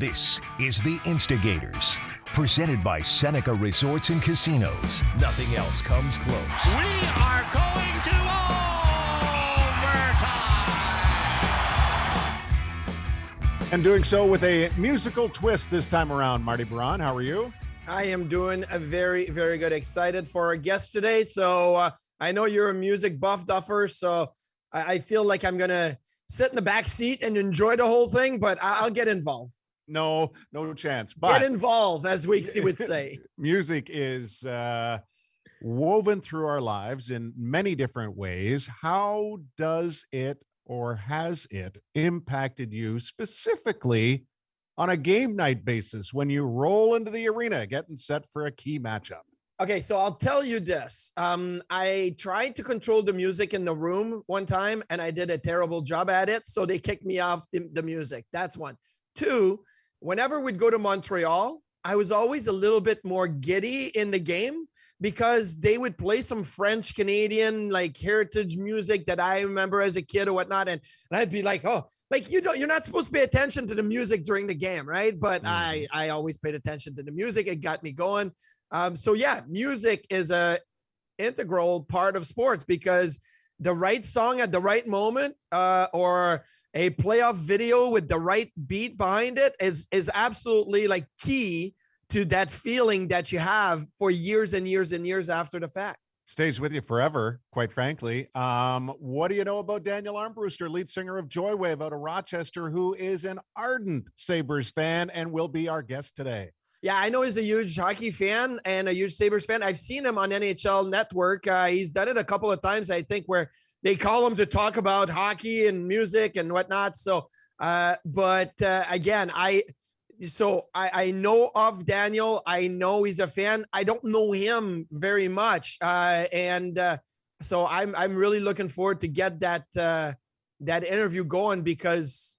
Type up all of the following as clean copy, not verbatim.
This is the Instigators, presented by Seneca Resorts and Casinos. Nothing else comes close. We are going to overtime! And doing so with a musical twist this time around. Marty Brodeur, how are you? I am doing a very, very good. Excited for our guest today. So I know you're a music buff, Duffer, so I feel like I'm going to sit in the back seat and enjoy the whole thing, but I'll get involved. No chance. But get involved, as we would say. Music is woven through our lives in many different ways. How does it or has it impacted you specifically on a game night basis when you roll into the arena getting set for a key matchup? Okay, so I'll tell you this. I tried to control the music in the room one time, and I did a terrible job at it, so they kicked me off the music. That's one. Two, whenever we'd go to Montreal, I was always a little bit more giddy in the game because they would play some French Canadian like heritage music that I remember as a kid or whatnot, and I'd be like, oh, like you're not supposed to pay attention to the music during the game, right? But I always paid attention to the music. It got me going. So yeah, music is a integral part of sports because the right song at the right moment, or a playoff video with the right beat behind it is absolutely like key to that feeling that you have for years and years and years after the fact. Stays with you forever, quite frankly. What do you know about Daniel Armbruster, lead singer of Joywave out of Rochester, who is an ardent Sabres fan and will be our guest today? Yeah, I know he's a huge hockey fan and a huge Sabres fan. I've seen him on NHL Network. He's done it a couple of times, I think, where they call him to talk about hockey and music and whatnot. So, again, I know of Daniel. I know he's a fan. I don't know him very much, so I'm really looking forward to get that interview going because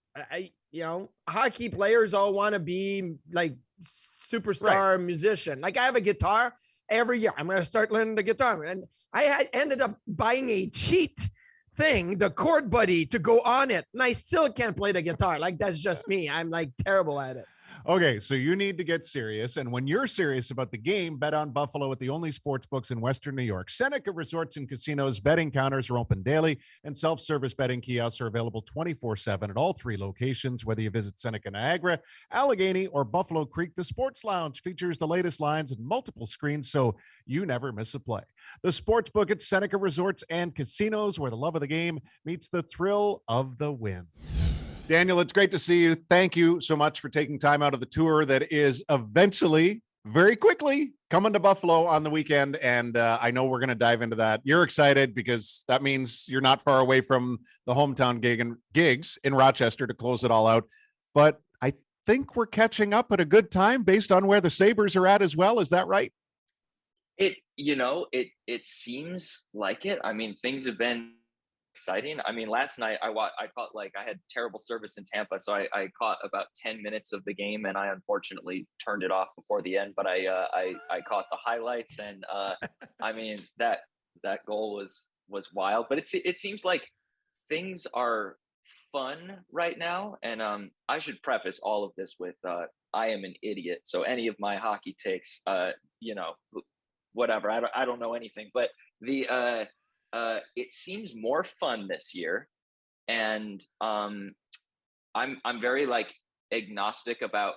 hockey players all want to be like superstar musician. Like I have a guitar every year. I'm going to start learning the guitar. And I ended up buying a cheat thing, the Chord Buddy, to go on it. And I still can't play the guitar. Like that's just me. I'm like terrible at it. Okay, so you need to get serious. And when you're serious about the game, bet on Buffalo at the only sports books in Western New York. Seneca Resorts and Casinos betting counters are open daily, and self-service betting kiosks are available 24/7 at all three locations. Whether you visit Seneca Niagara, Allegheny, or Buffalo Creek, the Sports Lounge features the latest lines and multiple screens, so you never miss a play. The sports book at Seneca Resorts and Casinos, where the love of the game meets the thrill of the win. Daniel, it's great to see you. Thank you so much for taking time out of the tour that is eventually, very quickly, coming to Buffalo on the weekend. And I know we're going to dive into that. You're excited because that means you're not far away from the hometown gigs in Rochester to close it all out. But I think we're catching up at a good time based on where the Sabres are at as well. Is that right? It seems like it. I mean, things have been exciting. I mean, last night I caught I had terrible service in Tampa, so I caught about 10 minutes of the game, and I unfortunately turned it off before the end. But I caught the highlights, and I mean that goal was wild. But it seems like things are fun right now, and I should preface all of this with I am an idiot, so any of my hockey takes, whatever. I don't know anything, but it seems more fun this year, and I'm very agnostic about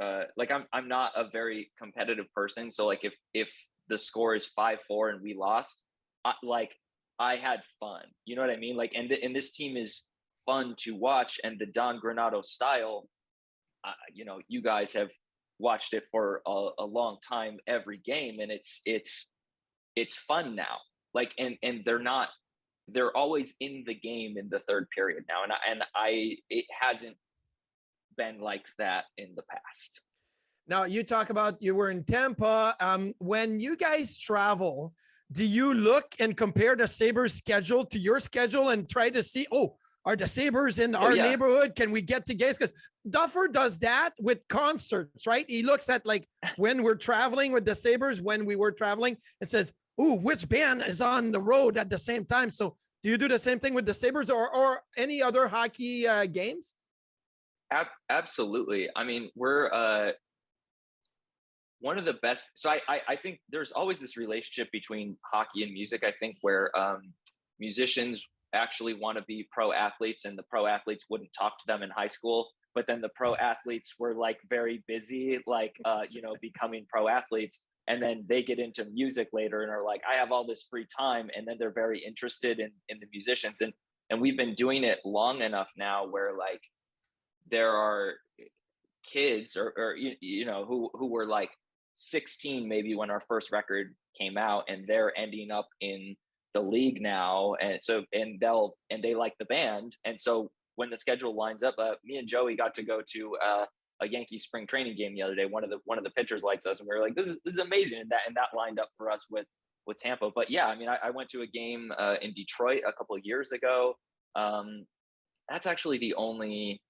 I'm not a very competitive person. So if the score is 5-4 and we lost, I had fun. You know what I mean? And this team is fun to watch, and the Don Granato style. You guys have watched it for a long time, every game, and it's fun now. They're always in the game in the third period now. It hasn't been like that in the past. Now you talk about you were in Tampa. When you guys travel, do you look and compare the Sabres schedule to your schedule and try to see, are the Sabres in our neighborhood? Can we get to games? Because Duffer does that with concerts, right? He looks at when we're traveling with the Sabres, when we were traveling, it says, which band is on the road at the same time? So do you do the same thing with the Sabres or any other hockey games? Absolutely. I mean, we're one of the best. So I think there's always this relationship between hockey and music. I think where musicians actually want to be pro athletes, and the pro athletes wouldn't talk to them in high school. But then the pro athletes were like very busy, like becoming pro athletes, and then they get into music later and are like, I have all this free time, and then they're very interested in the musicians, and we've been doing it long enough now where like there are kids or who were like 16 maybe when our first record came out, and they're ending up in the league now, and they like the band, and so when the schedule lines up, me and Joey got to go to a Yankee spring training game the other day. One of the pitchers likes us, and we were like, this is amazing, and that lined up for us with Tampa. But yeah, I mean, I went to a game in Detroit a couple of years ago. That's actually the only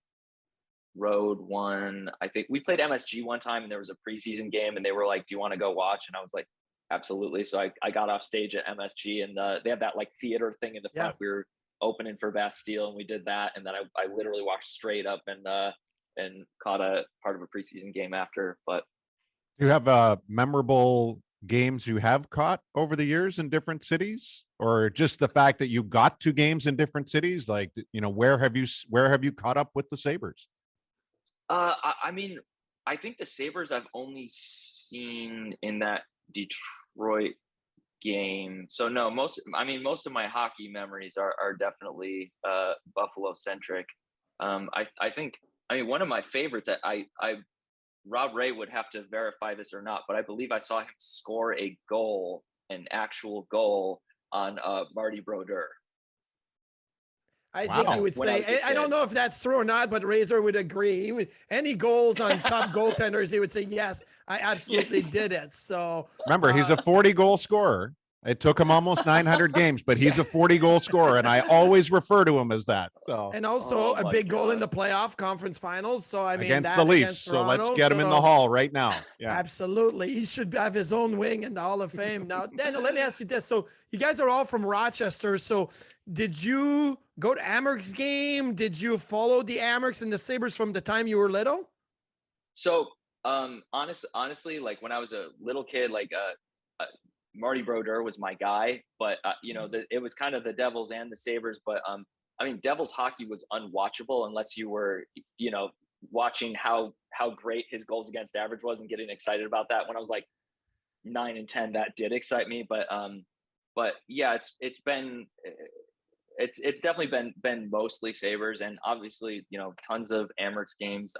road one. I think we played MSG one time, and there was a preseason game, and they were like, do you want to go watch? And I was like, absolutely. So I got off stage at MSG, and they have that like theater thing in the front. We were opening for Bastille, and we did that, and then I literally walked straight up and caught a part of a preseason game after. But do you have memorable games you have caught over the years in different cities, or just the fact that you got to games in different cities? Like, where have you caught up with the Sabres? I mean, I think the Sabres I've only seen in that Detroit game. So no, most of my hockey memories are definitely Buffalo centric. I think one of my favorites, I Rob Ray would have to verify this or not, but I believe I saw him score an actual goal on Marty Brodeur. I think he would say, I don't know if that's true or not, but Razor would agree. Any goals on top goaltenders, he would say, yes, I absolutely did it. So remember, he's a 40-goal scorer. It took him almost 900 games, but he's a 40-goal scorer, and I always refer to him as that. So, and also a big goal in the playoff conference finals. So I mean, against the Leafs. So let's get him in the Hall right now. Yeah, absolutely. He should have his own wing in the Hall of Fame. Now, Daniel, let me ask you this: so you guys are all from Rochester. So did you go to Amerks game? Did you follow the Amerks and the Sabres from the time you were little? So honestly, like when I was a little kid, like Marty Brodeur was my guy, but it was kind of the Devils and the Sabres. But Devils hockey was unwatchable unless you were, watching how great his goals against average was and getting excited about that. When I was like 9 and 10, that did excite me. But yeah, it's definitely been mostly Sabres, and obviously, tons of Amerks games.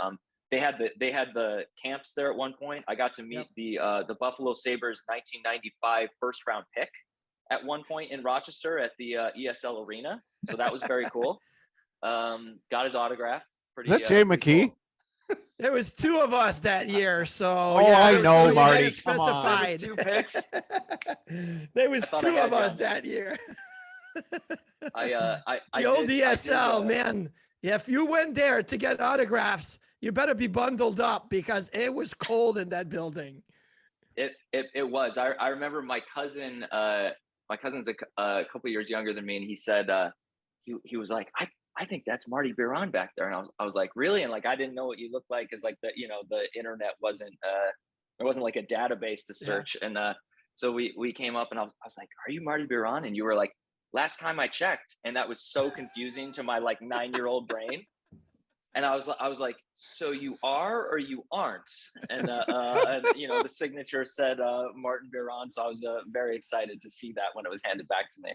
They had the camps there at one point. I got to meet the Buffalo Sabres 1995 first round pick at one point in Rochester at the ESL Arena. So that was very cool. Got his autograph. Is that Jay McKee? Cool. There was two of us that year. So I know, Marty. Come on. There was 2 picks. There was 2 of us that year. The old ESL, man. If you went there to get autographs, you better be bundled up because it was cold in that building. It was. I remember my cousin. My cousin's a couple years younger than me, and he said he was like, I think that's Marty Biron back there, and I was like, really? And like I didn't know what you looked like because like the internet wasn't there wasn't like a database to search, and so we came up and I was like, are you Marty Biron? And you were like, last time I checked, and that was so confusing to my like 9-year-old brain. And I was like, so you are or you aren't? And the signature said Martin Biron, so I was very excited to see that when it was handed back to me.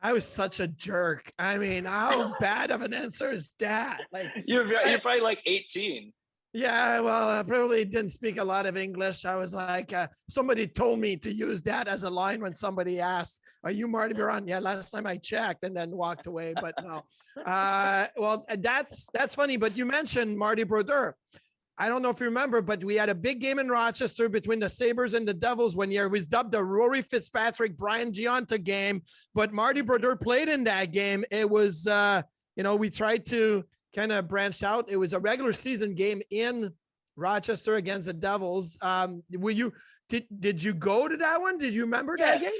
I was such a jerk. I mean, how bad of an answer is that? Like you're probably like 18. Yeah, well, I probably didn't speak a lot of English. I was like, somebody told me to use that as a line when somebody asked, are you Marty Biron? Yeah, last time I checked, and then walked away, but no. Well, that's funny, but you mentioned Marty Brodeur. I don't know if you remember, but we had a big game in Rochester between the Sabres and the Devils one year. It was dubbed the Rory Fitzpatrick, Brian Gionta game, but Marty Brodeur played in that game. It was, we tried to kind of branched out. It was a regular season game in Rochester against the Devils. Did you go to that one? Did you remember that game?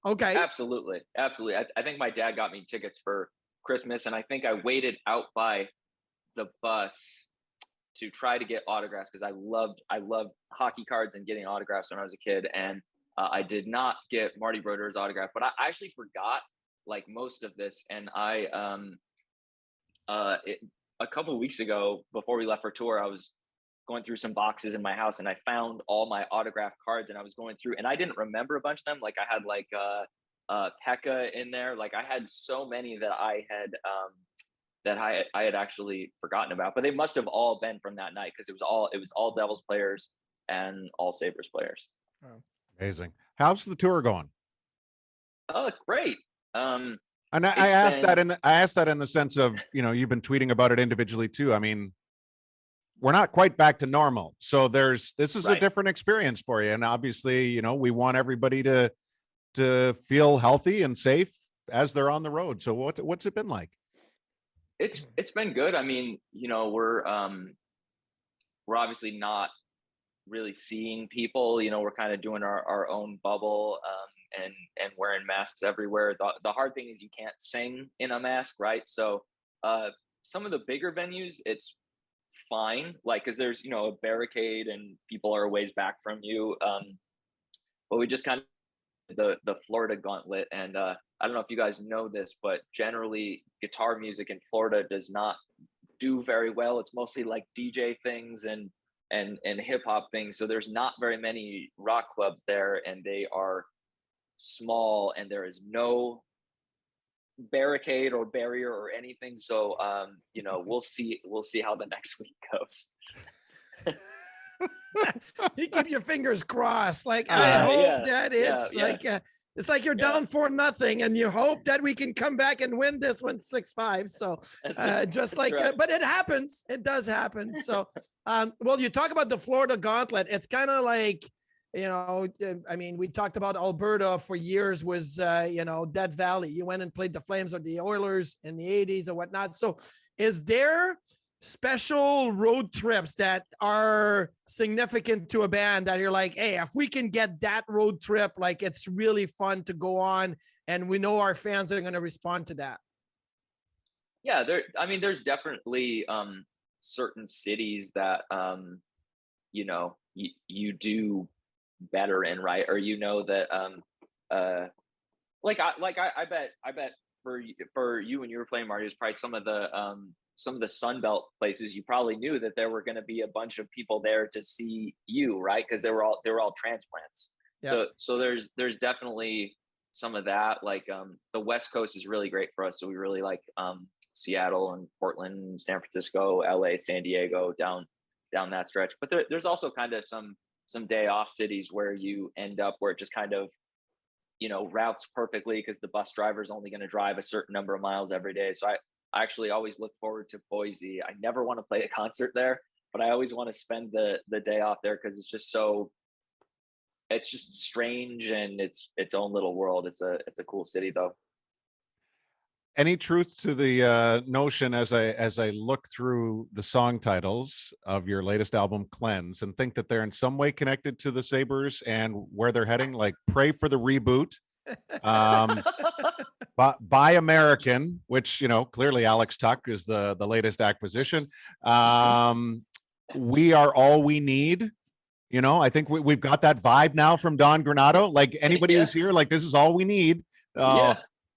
Okay. Absolutely. I think my dad got me tickets for Christmas, and I think I waited out by the bus to try to get autographs because I loved hockey cards and getting autographs when I was a kid. And I did not get Marty Brodeur's autograph, but I actually forgot like most of this. And a couple of weeks ago, before we left for tour, I was going through some boxes in my house and I found all my autograph cards, and I was going through and I didn't remember a bunch of them. Like I had like Pekka in there. Like I had so many that I had actually forgotten about, but they must have all been from that night because it was all Devils players and all Sabres players. Oh. Amazing. How's the tour going? Oh, great. And I asked that in the sense of, you know, you've been tweeting about it individually too. I mean, we're not quite back to normal. So this is a different experience for you. And obviously, you know, we want everybody to feel healthy and safe as they're on the road. So what's it been like? It's been good. I mean, you know, we're obviously not really seeing people, you know, we're kind of doing our own bubble, and wearing masks everywhere. The hard thing is you can't sing in a mask, right? So some of the bigger venues, it's fine, like because there's, you know, a barricade and people are a ways back from you, but we just kind of the Florida gauntlet. And I don't know if you guys know this, but generally guitar music in Florida does not do very well. It's mostly like DJ things and hip hop things. So there's not very many rock clubs there, and they are small, and there is no barricade or barrier or anything. So you know, we'll see how the next week goes. You keep your fingers crossed. Like I hope that it's like it's like you're down 4-0 and you hope that we can come back and win this one 6-5. So just like right. but it happens. It does happen. So well, you talk about the Florida gauntlet. It's kind of like, you know, I mean, we talked about Alberta for years was, you know, Death Valley. You went and played the Flames or the Oilers in the 80s or whatnot. So is there special road trips that are significant to a band that you're like, hey, if we can get that road trip, like it's really fun to go on and we know our fans are going to respond to that? Yeah, there's definitely certain cities that, you know, you do better in, right? Or you know that I bet for you when you were playing, Marty, is probably some of the Sun Belt places you probably knew that there were going to be a bunch of people there to see you, right? Because they were all transplants. Yeah. So there's definitely some of that. Like the West Coast is really great for us, so we really like Seattle and Portland, San Francisco, LA, San Diego, down that stretch. But there's also kind of some day off cities where you end up where it just kind of, you know, routes perfectly because the bus driver's only going to drive a certain number of miles every day. So I actually always look forward to Boise. I never want to play a concert there, but I always want to spend the day off there because it's just strange and it's its own little world. It's a cool city though. Any truth to the notion as I look through the song titles of your latest album, Cleanse, and think that they're in some way connected to the Sabres and where they're heading, like Pray for the Reboot, Buy American, which, you know, clearly Alex Tuck is the latest acquisition. We Are All We Need. You know, I think we've got that vibe now from Don Granato. Like anybody who's here, like this is all we need.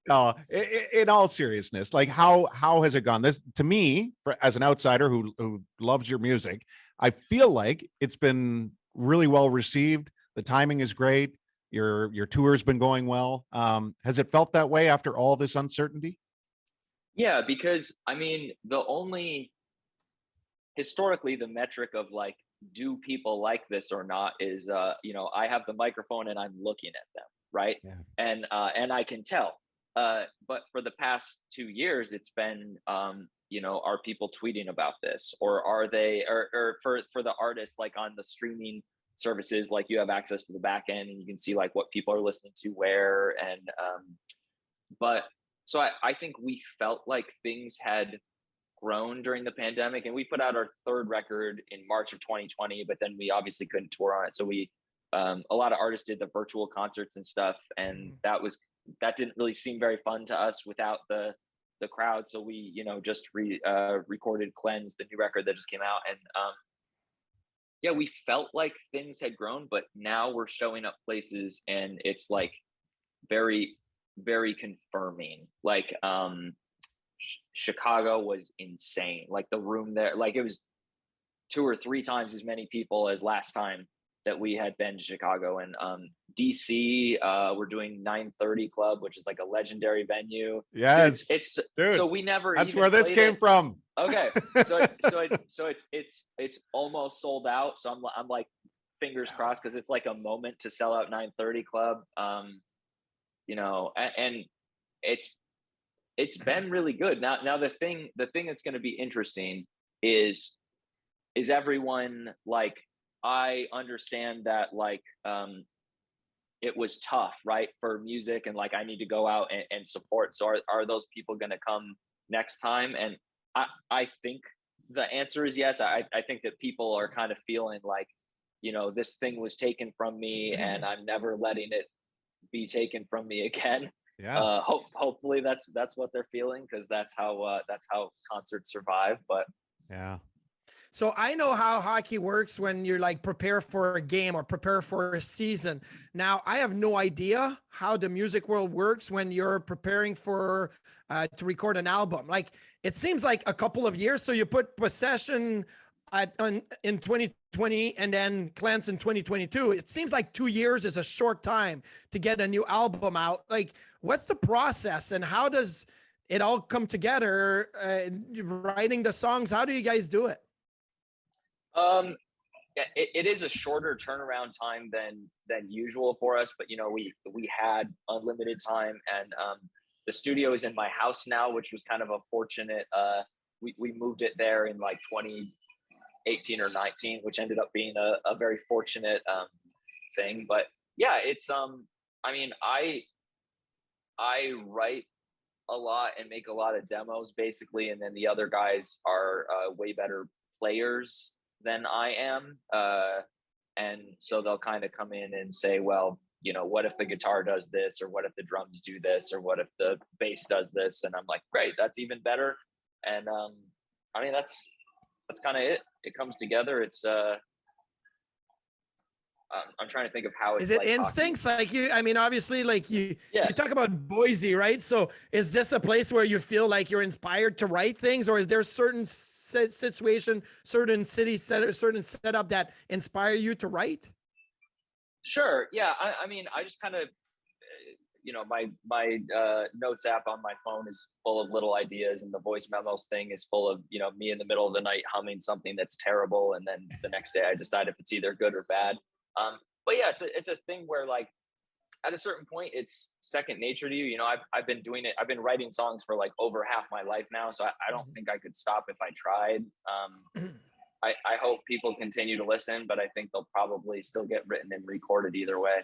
In all seriousness, like how has it gone? This to me, as an outsider who loves your music, I feel like it's been really well received. The timing is great. Your tour's been going well. Has it felt that way after all this uncertainty? Yeah, because I mean, historically the metric of like, do people like this or not is you know, I have the microphone and I'm looking at them, right? Yeah. And I can tell. But for the past 2 years, it's been, you know, are people tweeting about this, or are they, or for the artists, like on the streaming services, like you have access to the back end and you can see like what people are listening to where, and, but so I think we felt like things had grown during the pandemic, and we put out our third record in March of 2020, but then we obviously couldn't tour on it. So we, a lot of artists did the virtual concerts and stuff, and that didn't really seem very fun to us without the the crowd. So we, just recorded Cleanse, the new record that just came out. And yeah, we felt like things had grown, but now we're showing up places and it's like very, very confirming. Like Chicago was insane. Like the room there, like it was 2 or 3 times as many people as last time that we had been to Chicago. And DC, we're doing 930 Club, which is like a legendary venue. Yes, it's dude, so we never. That's even where this came from. Okay, so it's almost sold out. So I'm like fingers crossed because it's like a moment to sell out 930 Club. And it's been really good. Now the thing that's going to be interesting is everyone, like, I understand that, like, it was tough, right, for music, and like I need to go out and support. So are those people going to come next time? And I think the answer is yes. I think that people are kind of feeling like, this thing was taken from me and I'm never letting it be taken from me again. Yeah. Hopefully that's what they're feeling, because that's how concerts survive. But yeah. So I know how hockey works when you're like prepare for a game or prepare for a season. Now I have no idea how the music world works when you're preparing for to record an album. Like it seems like a couple of years. So you put Possession in 2020 and then Cleanse in 2022. It seems like 2 years is a short time to get a new album out. Like what's the process and how does it all come together? Writing the songs, how do you guys do it? Yeah, it is a shorter turnaround time than usual for us, but we had unlimited time, and the studio is in my house now, which was kind of a fortunate. We moved it there in like 2018 or 19, which ended up being a very fortunate thing. But yeah, it's I mean, I write a lot and make a lot of demos basically, and then the other guys are way better players than I am, and so they'll kind of come in and say, well, what if the guitar does this, or what if the drums do this, or what if the bass does this, and I'm like, great, that's even better. And I mean, that's kind of it comes together. It's I'm trying to think of how it's. Is it like instincts? hockey. Like you, I mean, obviously, like you talk about Boise, right? So is this a place where you feel like you're inspired to write things, or is there certain situation, certain city certain setup that inspire you to write? Sure. Yeah. I mean, I just kind of, my notes app on my phone is full of little ideas, and the voice memos thing is full of, me in the middle of the night humming something that's terrible. And then the next day I decide if it's either good or bad. But yeah, it's a thing where, like, at a certain point, it's second nature to you. I've been doing it. I've been writing songs for like over half my life now. So I don't think I could stop if I tried. I hope people continue to listen, but I think they'll probably still get written and recorded either way.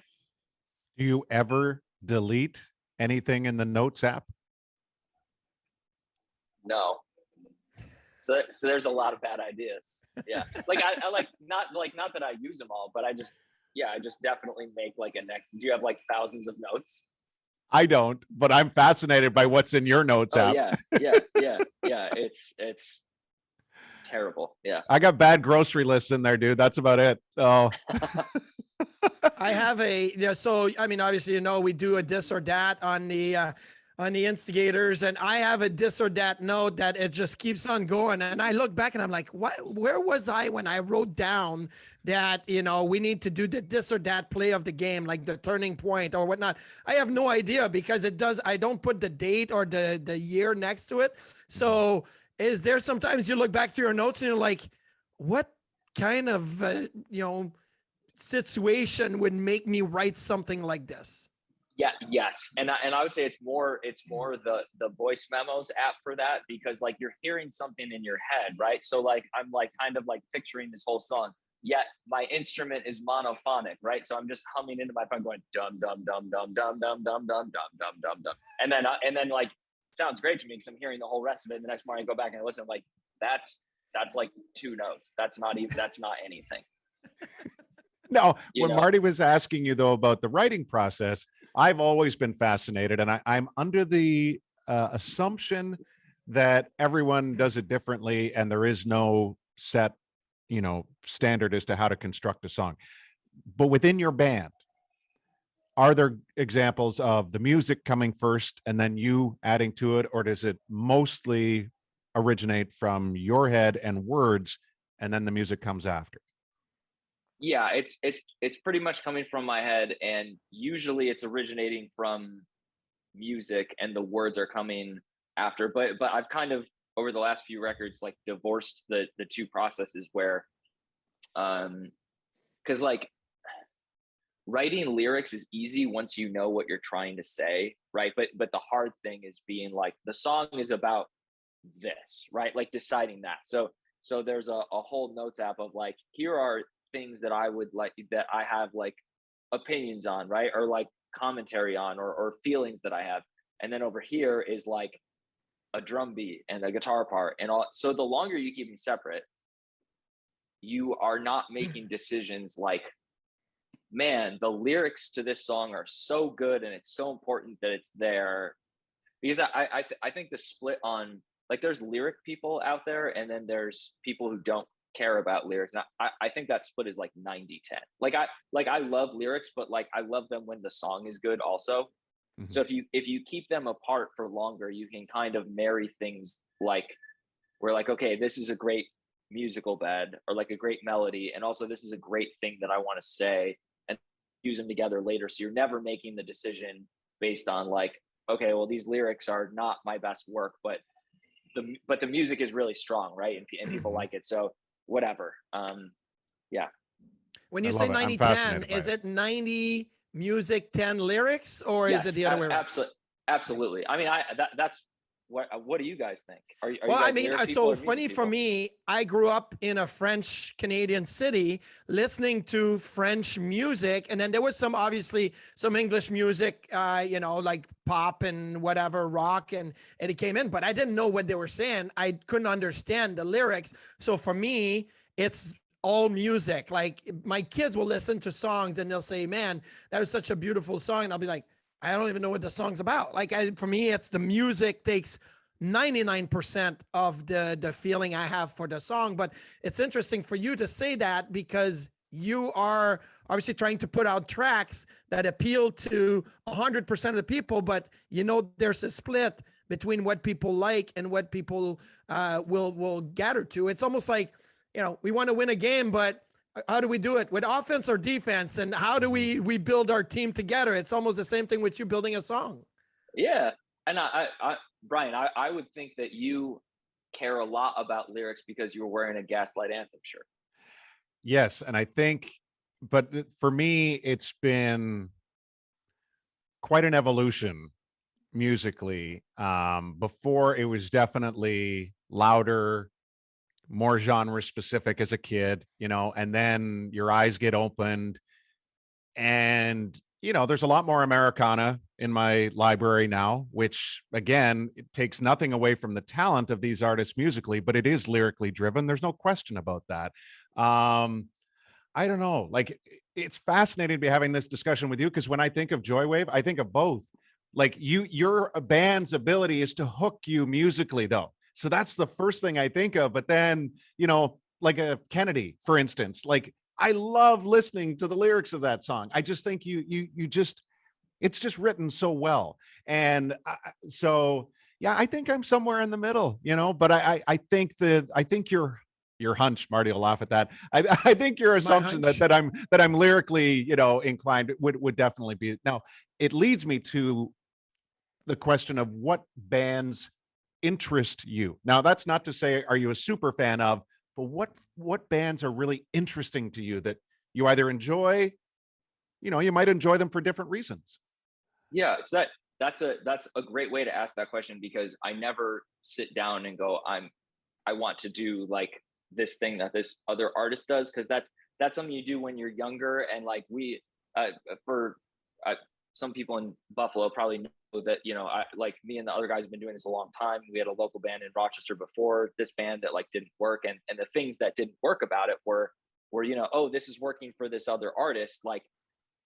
Do you ever delete anything in the notes app? No. So there's a lot of bad ideas. Yeah. Like I like not that I use them all, but I just definitely make like do you have like thousands of notes? I don't, but I'm fascinated by what's in your notes app. Yeah. It's terrible. Yeah. I got bad grocery lists in there, dude. That's about it. Oh. I have so I mean, obviously, we do a this or that on the Instigators, and I have a this or that note that it just keeps on going. And I look back and I'm like, where was I when I wrote down that, we need to do the this or that play of the game, like the turning point or whatnot? I have no idea, because I don't put the date or the year next to it. So is there sometimes you look back to your notes and you're like, what kind of, situation would make me write something like this? Yeah. Yes. And I would say it's more the voice memos app for that, because like you're hearing something in your head, right? So like, I'm like kind of like picturing this whole song, yet my instrument is monophonic, right? So I'm just humming into my phone going, dum, dum, dum, dum, dum, dum, dum, dum, dum, dum, dum, dum. And then like, sounds great to me because I'm hearing the whole rest of it. And the next morning I go back and listen, like that's like 2 notes. That's not anything. No, when Marty was asking you though about the writing process, I've always been fascinated, and I'm under the assumption that everyone does it differently and there is no set, standard as to how to construct a song. But within your band, are there examples of the music coming first and then you adding to it, or does it mostly originate from your head and words and then the music comes after? Yeah, it's pretty much coming from my head, and usually it's originating from music and the words are coming after. But I've kind of, over the last few records, like divorced the two processes where because like writing lyrics is easy once you know what you're trying to say, right? But the hard thing is being like, the song is about this, right? Like deciding that. So there's a whole notes app of like, here are things that I would like, that I have like opinions on, right? Or like commentary on, or feelings that I have. And then over here is like a drum beat and a guitar part and all. So the longer you keep them separate, you are not making decisions like, man, the lyrics to this song are so good and it's so important that it's there. Because I think the split on, like, there's lyric people out there and then there's people who don't care about lyrics. And I think that split is like 90-10. Like I love lyrics, but like I love them when the song is good also. Mm-hmm. So if you keep them apart for longer, you can kind of marry things like, we're like, okay, this is a great musical bed, or like a great melody, and also this is a great thing that I want to say, and use them together later. So you're never making the decision based on like, okay, well, these lyrics are not my best work, but the music is really strong, right? And people like it, so whatever. Yeah. When you say 90-10, is it 90 music, 10 lyrics, or is it the other way around? Absolutely. I mean, that's what do you guys think? Are you well, guys I mean, so funny for me, I grew up in a French Canadian city listening to French music. And then there was obviously some English music, like pop and whatever, rock, and it came in, but I didn't know what they were saying. I couldn't understand the lyrics. So for me, it's all music. Like my kids will listen to songs and they'll say, man, that was such a beautiful song. And I'll be like, I don't even know what the song's about. Like for me, it's the music takes 99% of the feeling I have for the song. But it's interesting for you to say that, because you are obviously trying to put out tracks that appeal to 100% of the people, but there's a split between what people like and what people will gather to. It's almost like, we want to win a game, but how do we do it, with offense or defense? And how do we build our team together? It's almost the same thing with you building a song. Yeah. And I Brian, I would think that you care a lot about lyrics because you were wearing a Gaslight Anthem shirt. Yes. And I think, but for me, it's been quite an evolution musically. Before, it was definitely louder, more genre specific as a kid, and then your eyes get opened and, there's a lot more Americana in my library now, which again, it takes nothing away from the talent of these artists musically, but it is lyrically driven. There's no question about that. I don't know, like, it's fascinating to be having this discussion with you, because when I think of Joywave, I think of both. Like your band's ability is to hook you musically though. So that's the first thing I think of. But then, like a Kennedy, for instance, like I love listening to the lyrics of that song. I just think it's just written so well. And so, yeah, I think I'm somewhere in the middle, but I think your hunch, Marty will laugh at that. I think your assumption that I'm lyrically, inclined would definitely be. Now, it leads me to the question of what bands interest you. Now, that's not to say, are you a super fan of, but what bands are really interesting to you that you either enjoy, you might enjoy them for different reasons. Yeah, so that's a great way to ask that question, because I never sit down and go, I want to do like this thing that this other artist does, because that's something you do when you're younger. And like some people in Buffalo probably know that, like me and the other guys have been doing this a long time. We had a local band in Rochester before this band that like didn't work. And the things that didn't work about it were, oh, this is working for this other artist. Like,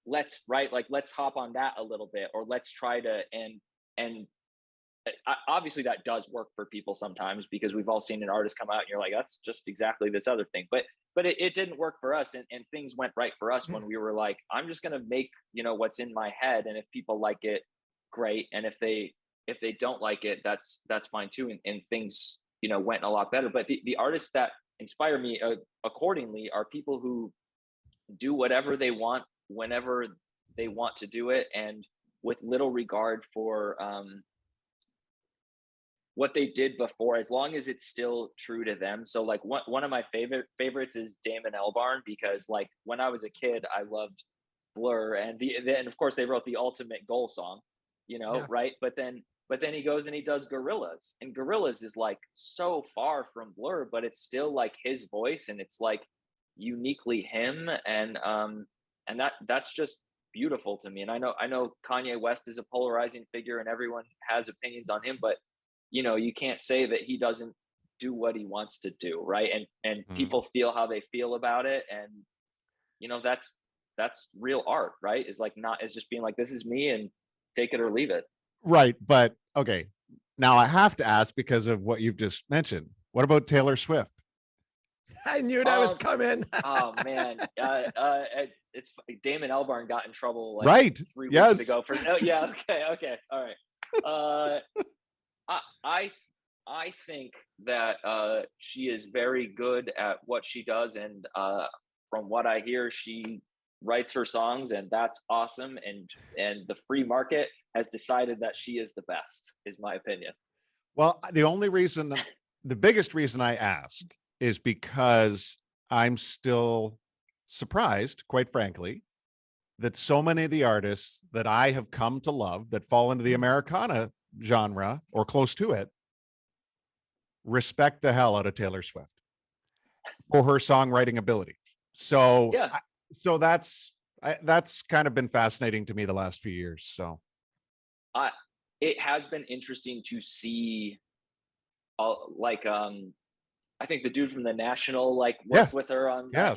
let's hop on that a little bit, or let's try to, and obviously that does work for people sometimes, because we've all seen an artist come out and you're like, that's just exactly this other thing. But it didn't work for us, and things went right for us when we were like, I'm just going to make, what's in my head. And if people like it, great. And if they don't like it, that's fine too. And things, went a lot better. But the artists that inspire me accordingly are people who do whatever they want, whenever they want to do it, and with little regard for, what they did before, as long as it's still true to them. So like one of my favorites is Damon Albarn, because like when I was a kid, I loved Blur, and then of course they wrote the ultimate goal song, right? But then he goes and he does Gorillaz, and Gorillaz is like so far from Blur, but it's still like his voice, and it's like uniquely him, and that's just beautiful to me. And I know Kanye West is a polarizing figure, and everyone has opinions on him, but you can't say that he doesn't do what he wants to do, right? And people feel how they feel about it, and that's real art, right? It's just being like, this is me, and take it or leave it. Right, but okay. Now I have to ask, because of what you've just mentioned. What about Taylor Swift? I knew that was coming. Oh man, it's Damon Albarn got in trouble like right 3 yes. weeks ago for. Oh yeah, okay, all right. I think that she is very good at what she does, and from what I hear, she writes her songs, and that's awesome. And the free market has decided that she is the best, is my opinion. Well, the biggest reason I ask is because I'm still surprised, quite frankly, that so many of the artists that I have come to love that fall into the Americana genre or close to it respect the hell out of Taylor Swift for her songwriting ability. So yeah. So that's kind of been fascinating to me the last few years. So it has been interesting to see, I think the dude from the National worked with her on that.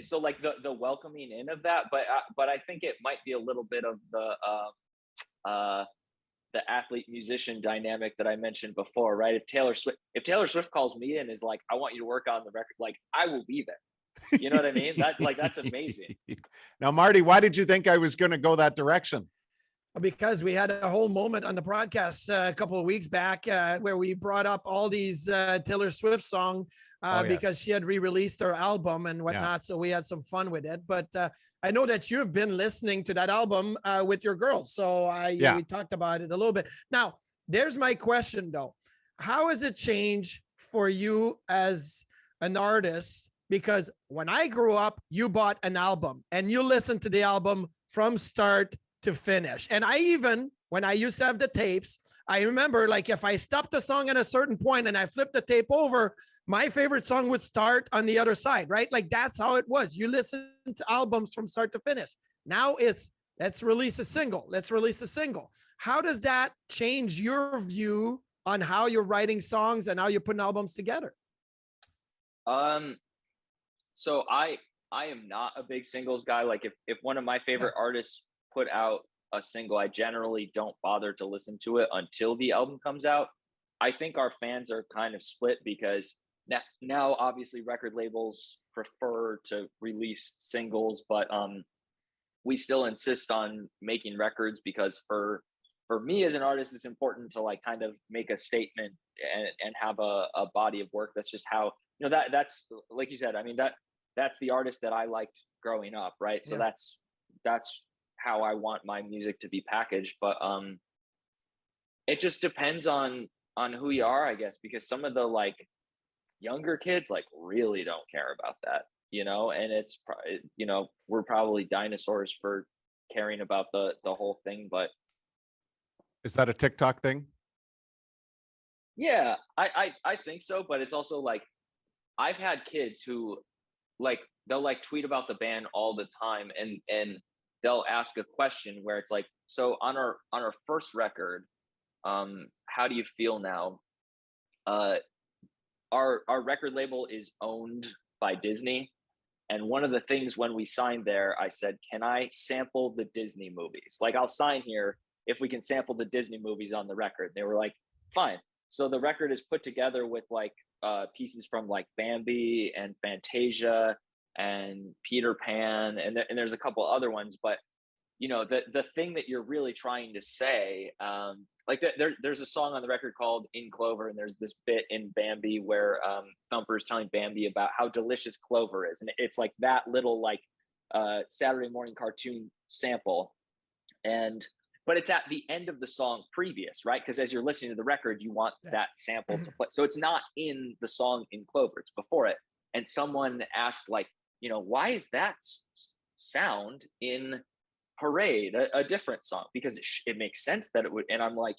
So like the welcoming in of that, but I think it might be a little bit of the athlete musician dynamic that I mentioned before, right? If Taylor Swift calls me and is like, I want you to work on the record, like I will be there. You know what I mean? That's amazing. Now, Marty, why did you think I was going to go that direction? Because we had a whole moment on the podcast a couple of weeks back where we brought up all these Taylor Swift songs because she had re-released her album and whatnot. Yeah. So we had some fun with it. But I know that you've been listening to that album with your girls. So we talked about it a little bit. Now, there's my question, though. How has it changed for you as an artist? Because when I grew up, you bought an album and you listened to the album from start to finish. And when I used to have the tapes, I remember if I stopped the song at a certain point and I flipped the tape over, my favorite song would start on the other side, right? That's how it was. You listen to albums from start to finish. Now it's, let's release a single. How does that change your view on how you're writing songs and how you're putting albums together? So I am not a big singles guy. If one of my favorite artists put out a single, I generally don't bother to listen to it until the album comes out. I think our fans are kind of split because now obviously record labels prefer to release singles, but we still insist on making records because for me as an artist, it's important to kind of make a statement and have a body of work. That's just how, that's like you said, I mean, that's the artist that I liked growing up, right? So that's how I want my music to be packaged. But it just depends on who you are, I guess, because some of the younger kids really don't care about that, and it's we're probably dinosaurs for caring about the whole thing. But is that a TikTok thing? Yeah, I think so, but it's also I've had kids who they'll tweet about the band all the time, and they'll ask a question where it's so on our first record, how do you feel now? Our record label is owned by Disney, and one of the things when we signed there, I said, can I sample the Disney movies? I'll sign here, if we can sample the Disney movies on the record. They were like, fine. So the record is put together with like pieces from like Bambi and Fantasia and Peter Pan, and there's a couple other ones, but you know, the thing that you're really trying to say, like there's a song on the record called In Clover, and there's this bit in Bambi where Thumper is telling Bambi about how delicious clover is, and it's like that little like Saturday morning cartoon sample, but it's at the end of the song previous, right? Because as you're listening to the record, you want that sample to play. So it's not in the song In Clover, it's before it. And someone asked, like, you know, why is that sound in Parade, a different song? Because it makes sense that it would. And I'm like,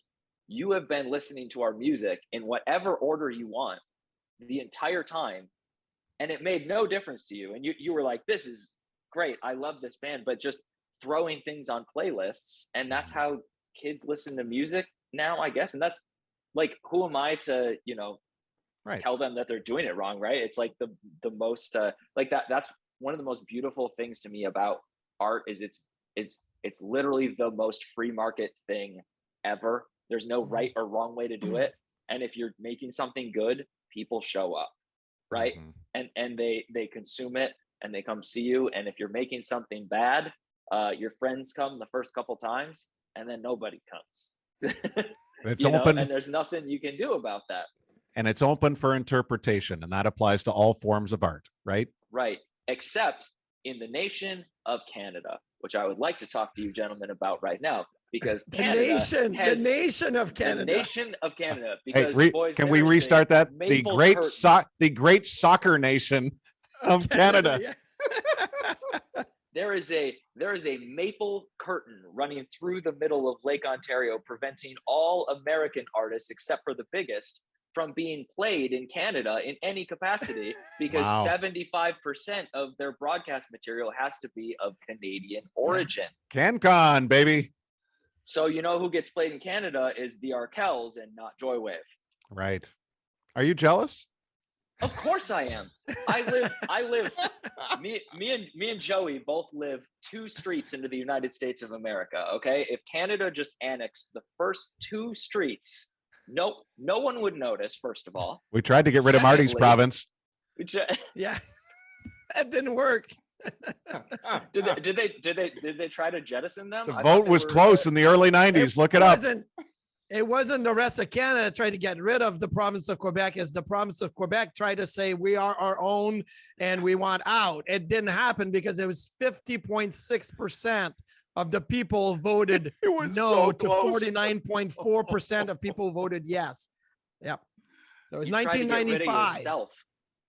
you have been listening to our music in whatever order you want the entire time, and it made no difference to you. And you were like, this is great, I love this band, but just throwing things on playlists, and that's how kids listen to music now, I guess. And that's like, who am I to, you know, tell them that they're doing it wrong, right? It's like the most like that's one of the most beautiful things to me about art is it's literally the most free market thing ever. There's no right or wrong way to do it, and if you're making something good, people show up, right? And they consume it, and they come see you. And if you're making something bad, your friends come the first couple times, and then nobody comes. It's open, and there's nothing you can do about that. And it's open for interpretation, and that applies to all forms of art, right? Right, except in the nation of Canada, which I would like to talk to you gentlemen about right now, because the nation of Canada. The nation of Canada. Because boys, can we restart that? The great soccer nation of Canada. Yeah. There is a maple curtain running through the middle of Lake Ontario, preventing all American artists, except for the biggest, from being played in Canada in any capacity, because 75% of their broadcast material has to be of Canadian origin. CanCon, baby. So you know who gets played in Canada is the Arkells and not Joywave. Right. Are you jealous? Of course I am. I live. Me and Joey both live 2 streets into the United States of America. Okay, if Canada just annexed the first 2 streets, no one would notice. First of all, we tried to get rid of Marty's province. Yeah, that didn't work. Did they try to jettison them? The vote was close in the early 90s. Look it up. It wasn't the rest of Canada trying to get rid of the province of Quebec, as the province of Quebec tried to say we are our own and we want out. It didn't happen because it was 50.6% of the people voted no to 49.4% of people voted yes. Yep. So it was 1995.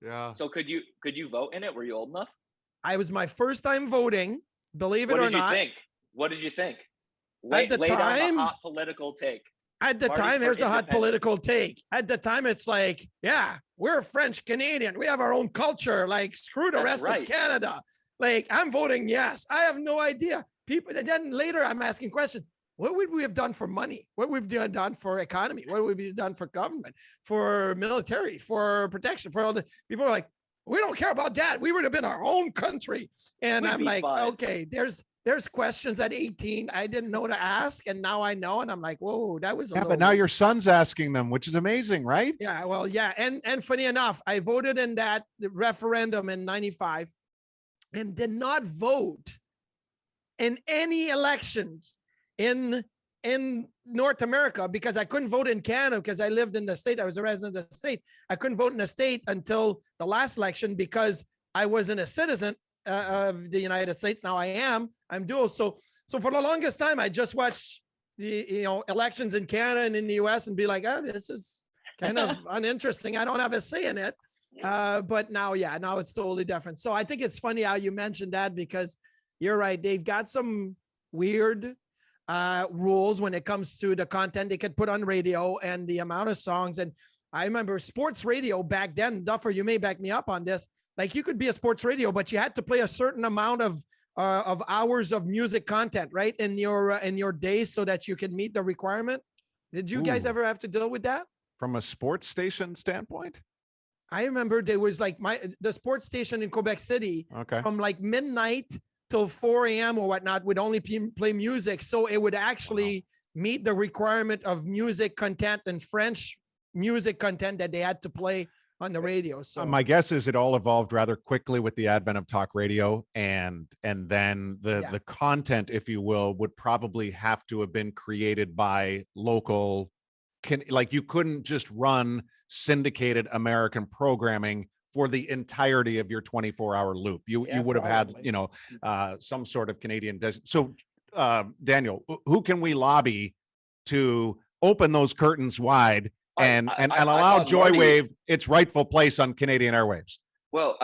Yeah. So could you vote in it? Were you old enough? I was my first time voting, believe it or not. What did you think? At the time, hot political take. At the time, here's the hot political take. At the time, it's like, yeah, we're French Canadian. We have our own culture. Like, screw the rest of Canada. Like, I'm voting yes. I have no idea. People. And then later, I'm asking questions. What would we have done for money? What would we have done for economy? What would we have done for government, for military, for protection, for all the people are like, we don't care about that. We would have been our own country. And I'm like, okay, there's questions at 18 I didn't know to ask, and now I know, and I'm like, whoa, that was but now your son's asking them, which is amazing, right? Yeah, well, yeah, and funny enough, I voted in that referendum in 95 and did not vote in any elections in North America because I couldn't vote in Canada because I lived in the state. I was a resident of the state. I couldn't vote in the state until the last election because I wasn't a citizen of the United States. Now I am. I'm dual. So for the longest time, I just watched the elections in Canada and in the US and be like, oh, this is kind of uninteresting. I don't have a say in it. But now it's totally different. So I think it's funny how you mentioned that because you're right. They've got some weird rules when it comes to the content they could put on radio and the amount of songs. And I remember sports radio back then, Duffer, you may back me up on this. Like you could be a sports radio, but you had to play a certain amount of hours of music content, right? In your day so that you can meet the requirement. Did you guys ever have to deal with that? From a sports station standpoint? I remember there was like the sports station in Quebec City from like midnight till 4 a.m. or whatnot would only play music. So it would actually meet the requirement of music content and French music content that they had to play on the radio. So my guess is it all evolved rather quickly with the advent of talk radio, and then the content, if you will, would probably have to have been created by local. Like you couldn't just run syndicated American programming for the entirety of your 24-hour loop. You would have had, some sort of Canadian. So, Daniel, who can we lobby to open those curtains wide and allow Joywave its rightful place on Canadian airwaves? Well,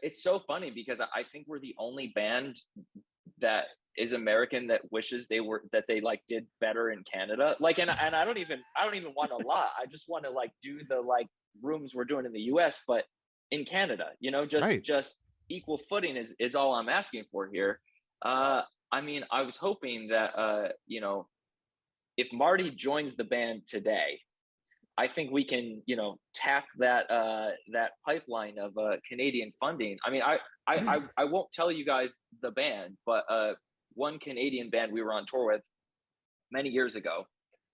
it's so funny because I think we're the only band that is American that wishes they like did better in Canada. Like, and I don't even want a lot. I just want to like do the like rooms we're doing in the US, but in Canada, just equal footing is all I'm asking for here. I mean, I was hoping that, if Marty joins the band today, I think we can, tap that pipeline of Canadian funding. I mean, I won't tell you guys the band, but one Canadian band we were on tour with many years ago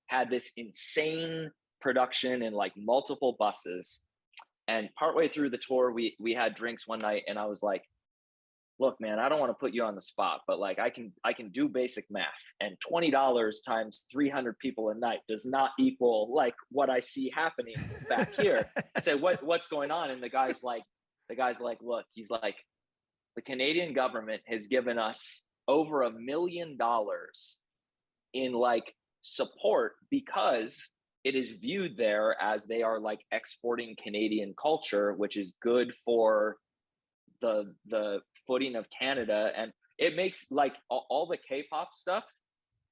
had this insane production in like multiple buses. And partway through the tour, we had drinks one night, and I was like, look, man, I don't want to put you on the spot, but like I can do basic math, and $20 times 300 people a night does not equal like what I see happening back here. I said, what's going on? And the guy's like, look, he's like, the Canadian government has given us over $1 million in like support because it is viewed there as they are like exporting Canadian culture, which is good for the footing of Canada. And it makes like all the K-pop stuff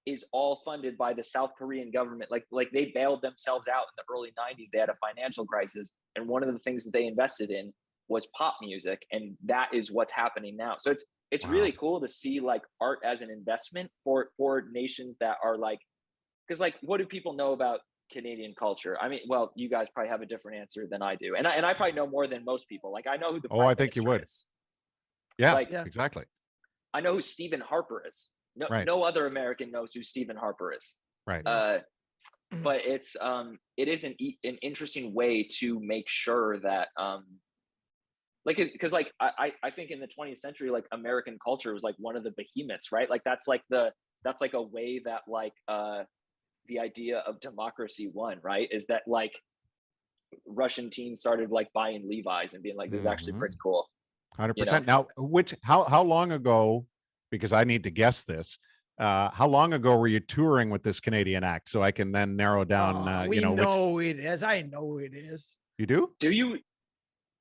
is all funded by the South Korean government. Like they bailed themselves out in the early 90s. They had a financial crisis, and one of the things that they invested in was pop music, and that is what's happening now. So it's really cool to see like art as an investment for nations that are like, because like, what do people know about Canadian culture? I mean, well, you guys probably have a different answer than I do, and I probably know more than most people. Like, I know who the Prime I think you would. Is. Yeah, exactly. I know who Stephen Harper is. No other American knows who Stephen Harper is. Right. But it is an interesting way to make sure that because I think in the 20th century, like American culture was like one of the behemoths, right? Like that's like a way that like the idea of democracy won, right? Is that like Russian teens started like buying Levi's and being like, this is actually pretty cool. 100%. Now, how long ago, because I need to guess this, how long ago were you touring with this Canadian act, so I can then narrow down, we know it is. I know it is. You do? Do you?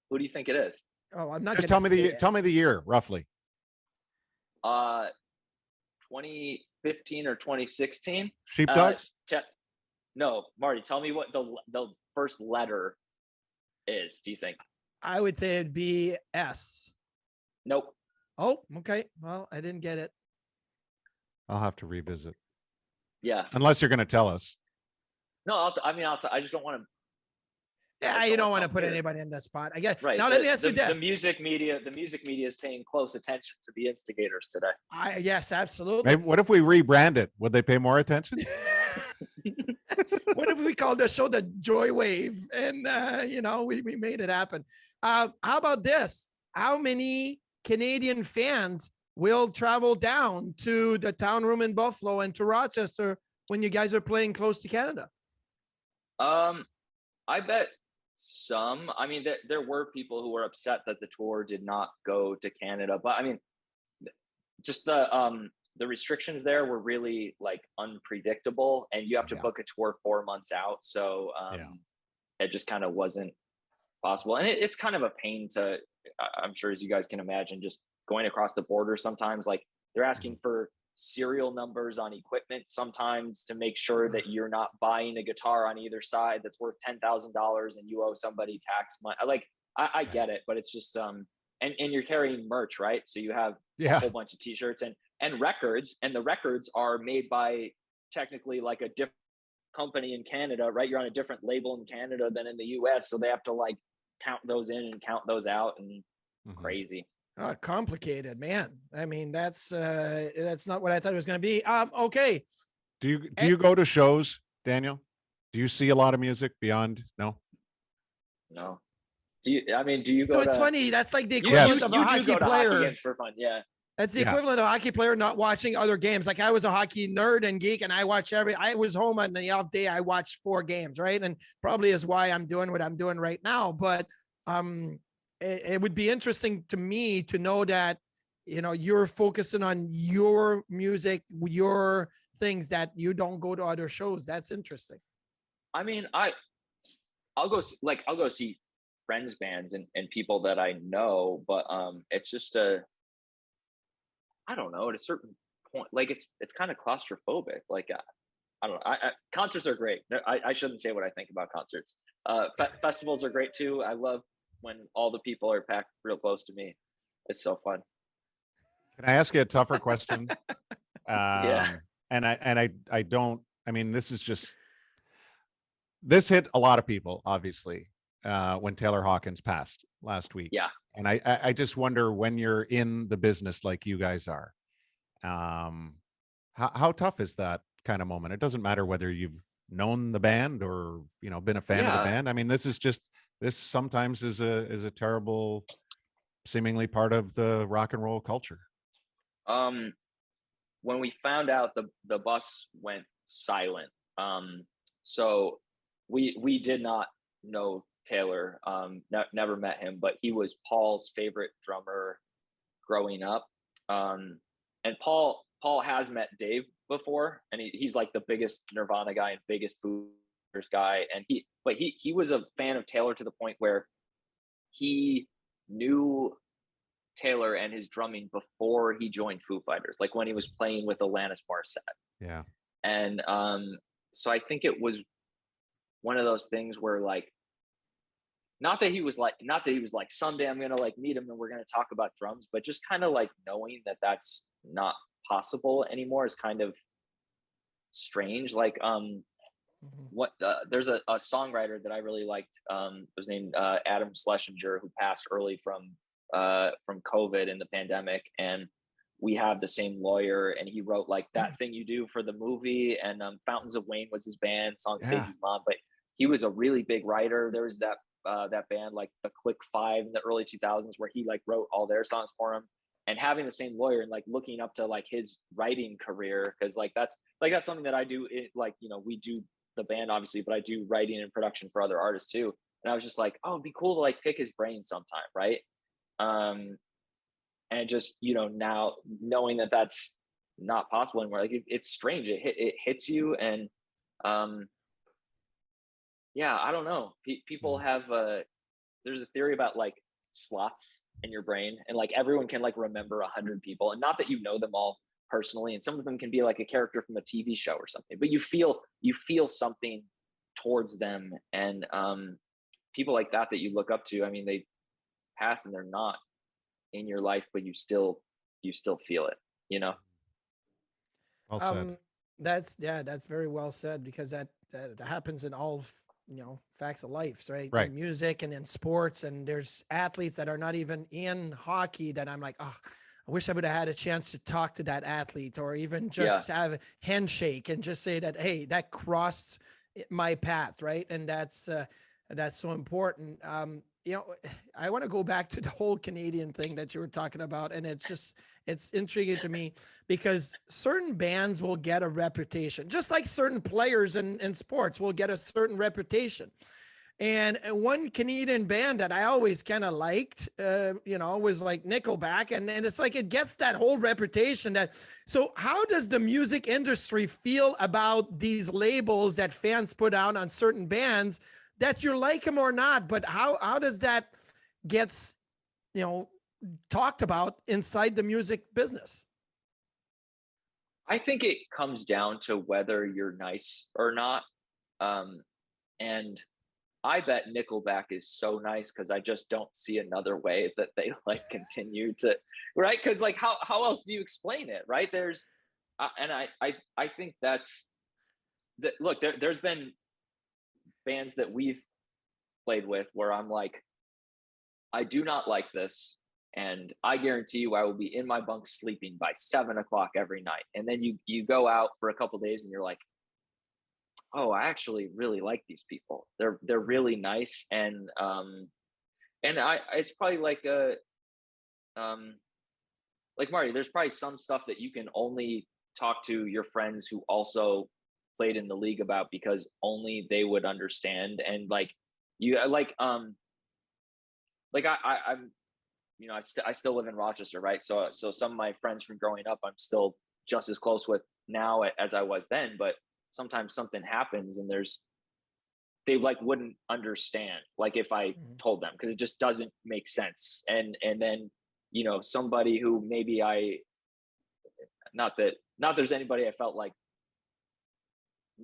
Who do you think it is? Oh, I'm not. Just tell me the year roughly. 2015 or 2016. Sheepdogs? No, Marty, tell me what the first letter is. Do you think? I would say it'd be S. Nope. Oh, okay. Well, I didn't get it. I'll have to revisit. Yeah. Unless you're going to tell us. No, I just don't want to. Yeah, you don't want to put anybody in that spot. I get it. Right. Now let me ask you this. The music media is paying close attention to the Instigators today. Yes, absolutely. Maybe, what if we rebrand it? Would they pay more attention? What if we called the show the Joywave, and we made it happen? How about this? How many Canadian fans will travel down to the town room in Buffalo and to Rochester when you guys are playing close to Canada? I bet some. I mean, there were people who were upset that the tour did not go to Canada, but I mean, just the restrictions there were really like unpredictable, and you have to book a tour 4 months out. So it just kind of wasn't possible. And it's kind of a pain to, I'm sure, as you guys can imagine, just going across the border sometimes. Like, they're asking for serial numbers on equipment sometimes to make sure that you're not buying a guitar on either side that's worth $10,000 and you owe somebody tax money. Like, I get it, but it's just and you're carrying merch, right? So you have a whole bunch of t-shirts and records, and the records are made by technically like a different company in Canada, right? You're on a different label in Canada than in the US, so they have to like count those in and count those out, and crazy. Complicated, man. I mean, that's not what I thought it was going to be. Okay, Do you go to shows, Daniel? Do you see a lot of music beyond? No. Do you go So it's to, funny. That's like the you, equivalent Yes. of you a do hockey go to player. hockey games for fun. Yeah. That's the Yeah. equivalent of a hockey player not watching other games. Like I was a hockey nerd and geek, and I was home on the off day. I watched 4 games, right? And probably is why I'm doing what I'm doing right now. But it would be interesting to me to know that, you're focusing on your music, your things, that you don't go to other shows. That's interesting. I mean, I'll go see friends bands and people that I know, but it's just I don't know, at a certain point, like it's kind of claustrophobic. Like I don't know. Concerts are great. I shouldn't say what I think about concerts. Festivals are great too. I love when all the people are packed real close to me. It's so fun. Can I ask you a tougher question? Yeah. And I don't. I mean, this hit a lot of people, obviously, when Taylor Hawkins passed last week. Yeah. And I just wonder, when you're in the business like you guys are, how tough is that kind of moment? It doesn't matter whether you've known the band or been a fan of the band. I mean, this sometimes is a terrible, seemingly part of the rock and roll culture. When we found out the bus went silent, so we did not know Taylor, never met him, but he was Paul's favorite drummer growing up. And Paul has met Dave before, and he's like the biggest Nirvana guy and biggest Foo Fighters guy. And he was a fan of Taylor to the point where he knew Taylor and his drumming before he joined Foo Fighters, like when he was playing with Alanis Morissette. Yeah. And so I think it was one of those things where, like, not that he was like someday I'm gonna like meet him and we're gonna talk about drums, but just kind of like knowing that that's not possible anymore is kind of strange. Like there's a songwriter that I really liked, was named Adam Schlesinger, who passed early from COVID in the pandemic, and we have the same lawyer, and he wrote like That Thing You Do for the movie, and Fountains of Wayne was his band, song Stacey's Mom. But he was a really big writer. There was that band like the Click Five in the early 2000s where he like wrote all their songs for him. And having the same lawyer and like looking up to like his writing career, because that's something that I do. We do the band obviously, but I do writing and production for other artists too. And I was just like, oh, it'd be cool to like pick his brain sometime, right? And just now knowing that that's not possible anymore, like it's strange. It hits you, and I don't know. People have there's this theory about like slots in your brain, and like everyone can like remember 100 people, and not that you know them all personally, and some of them can be like a character from a TV show or something, but you feel something towards them. And people like that you look up to, I mean, they pass and they're not in your life, but you still feel it, Well said. That's very well said, because that happens in all facts of life, right? Right. In music and in sports, and there's athletes that are not even in hockey that I'm like, oh, I wish I would have had a chance to talk to that athlete, or even just have a handshake and just say that, hey, that crossed my path, right? And that's so important. I want to go back to the whole Canadian thing that you were talking about. And it's intriguing to me, because certain bands will get a reputation, just like certain players in sports will get a certain reputation. And one Canadian band that I always kind of liked, was like Nickelback. And it's like, it gets that whole reputation so how does the music industry feel about these labels that fans put out on certain bands, that you like them or not, but how does that gets, talked about inside the music business? I think it comes down to whether you're nice or not. And I bet Nickelback is so nice, because I just don't see another way that they like continue to, right? Because like how else do you explain it, right? There's and I think that's that. Look, there's been bands that we've played with where I'm like, I do not like this. And I guarantee you I will be in my bunk sleeping by 7 o'clock every night. And then you go out for a couple of days and you're like, oh, I actually really like these people. They're really nice. And it's probably like Marty, there's probably some stuff that you can only talk to your friends who also played in the league about, because only they would understand. And like you I'm I still live in Rochester, right? So some of my friends from growing up I'm still just as close with now as I was then. But sometimes something happens and they like wouldn't understand, like if I told them, because it just doesn't make sense. And then somebody who maybe not there's anybody I felt like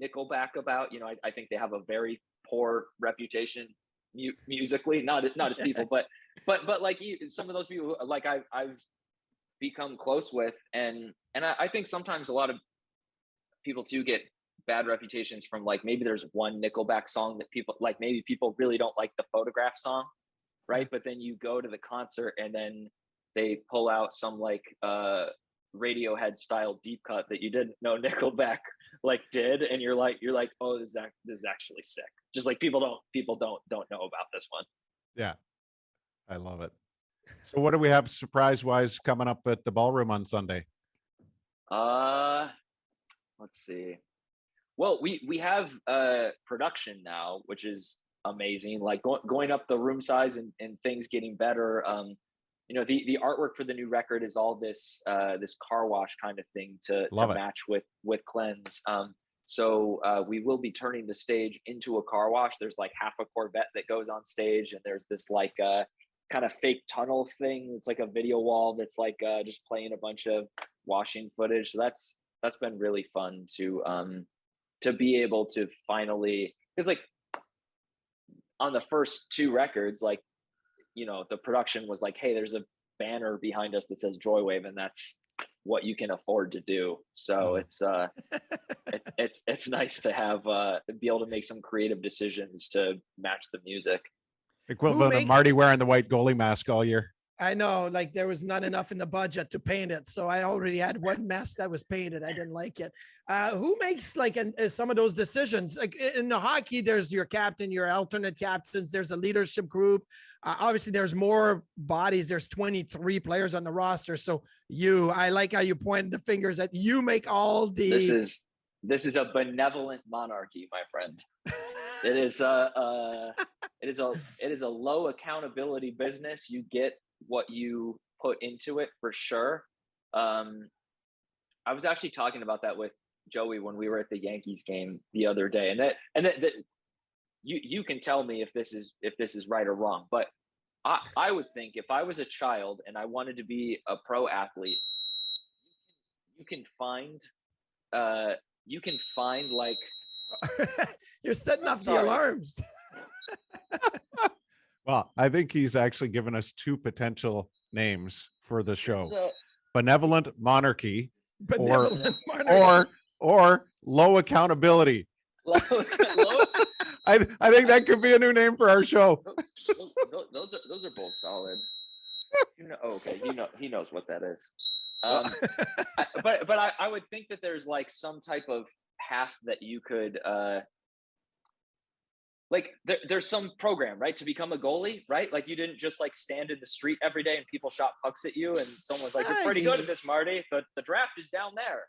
Nickelback about, I think they have a very poor reputation musically, not as people, but like some of those people like I've become close with, and I think sometimes a lot of people too get bad reputations from like, maybe there's one Nickelback song that people like, maybe people really don't like the Photograph song, right? But then you go to the concert and then they pull out some like Radiohead style deep cut that you didn't know Nickelback like did, and you're like, oh, this is actually sick. Just like people don't know about this one. Yeah, I love it. So what do we have surprise wise coming up at the ballroom on Sunday? Let's see. Well, we have production now, which is amazing. Like going up the room size and things getting better. The artwork for the new record is all this car wash kind of thing to match with Cleanse. So we will be turning the stage into a car wash. There's like half a Corvette that goes on stage, and there's this like kind of fake tunnel thing. It's like a video wall that's like just playing a bunch of washing footage. So that's been really fun to be able to finally, because like on the first two records, like, the production was like, hey, there's a banner behind us that says Joywave, and that's what you can afford to do. So it's nice to have be able to make some creative decisions to match the music. Equivalent of Marty wearing the white goalie mask all year. I know, like there was not enough in the budget to paint it, so I already had one mask that was painted. I didn't like it. Who makes like some of those decisions? Like in the hockey, there's your captain, your alternate captains. There's a leadership group. Obviously, there's more bodies. There's 23 players on the roster. So I like how you pointed the fingers at you. Make all the. This is a benevolent monarchy, my friend. It is a low accountability business. You get what you put into it, for sure. I was actually talking about that with Joey when we were at the Yankees game the other day, and that you can tell me if this is right or wrong, but I would think if I was a child and I wanted to be a pro athlete, you can find like you're setting off the alarms. Well, I think he's actually given us two potential names for the show: benevolent monarchy, or low accountability. I think that could be a new name for our show. Those are both solid. Okay, he knows what that is. But I would think that there's like some type of path that you could like there's some program, right, to become a goalie, right? Like you didn't just like stand in the street every day and people shot pucks at you and someone's like, you're pretty good at this, Marty, but the draft is down there.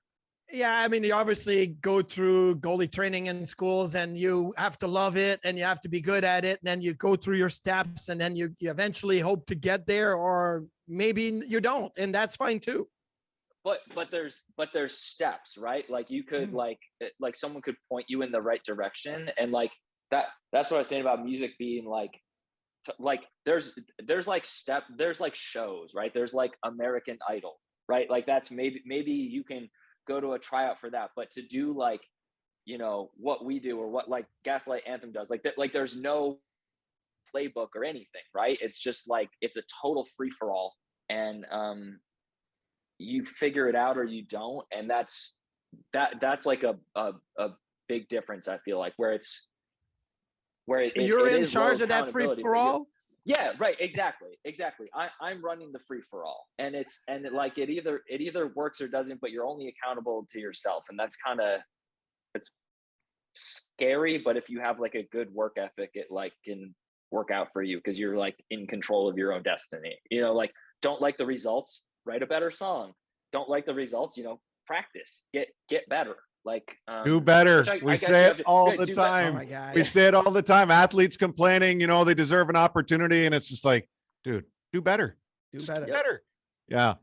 Yeah, I mean, you obviously go through goalie training in schools and you have to love it and you have to be good at it. And then you go through your steps and then you eventually hope to get there, or maybe you don't. And that's fine too. But there's steps, right? Like you could like someone could point you in the right direction. And like that's what I was saying about music being like there's like there's like shows, right? There's like American Idol, right? Like that's maybe you can go to a tryout for that, but to do like, what we do or what like Gaslight Anthem does, like that, like there's no playbook or anything, right? It's just like, it's a total free for all. And, you figure it out or you don't. And that's like a big difference. I feel like where you're in charge of that free for all. Yeah, right. Exactly. I'm running the free for all, and it either works or doesn't, but you're only accountable to yourself. And that's it's scary. But if you have like a good work ethic, it like can work out for you because you're like in control of your own destiny. Like don't like the results, write a better song. Don't like the results, practice, get better. Like do better. We say it all the time. Oh my God. We say it all the time. Athletes complaining, they deserve an opportunity, and it's just like, dude, do better. Do better. Do better. Yeah.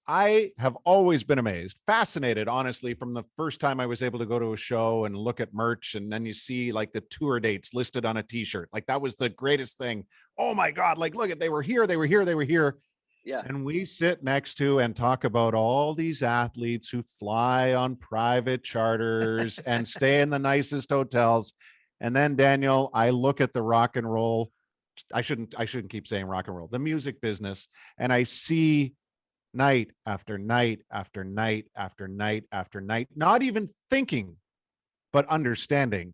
I have always been amazed, fascinated, honestly, from the first time I was able to go to a show and look at merch, and then you see like the tour dates listed on a t-shirt. Like that was the greatest thing. Oh my God. Like, look at, they were here. Yeah. And we sit next to and talk about all these athletes who fly on private charters and stay in the nicest hotels. And then, Daniel, I look at the rock and roll. I shouldn't keep saying rock and roll, the music business. And I see night after night after night after night after night, not even thinking, but understanding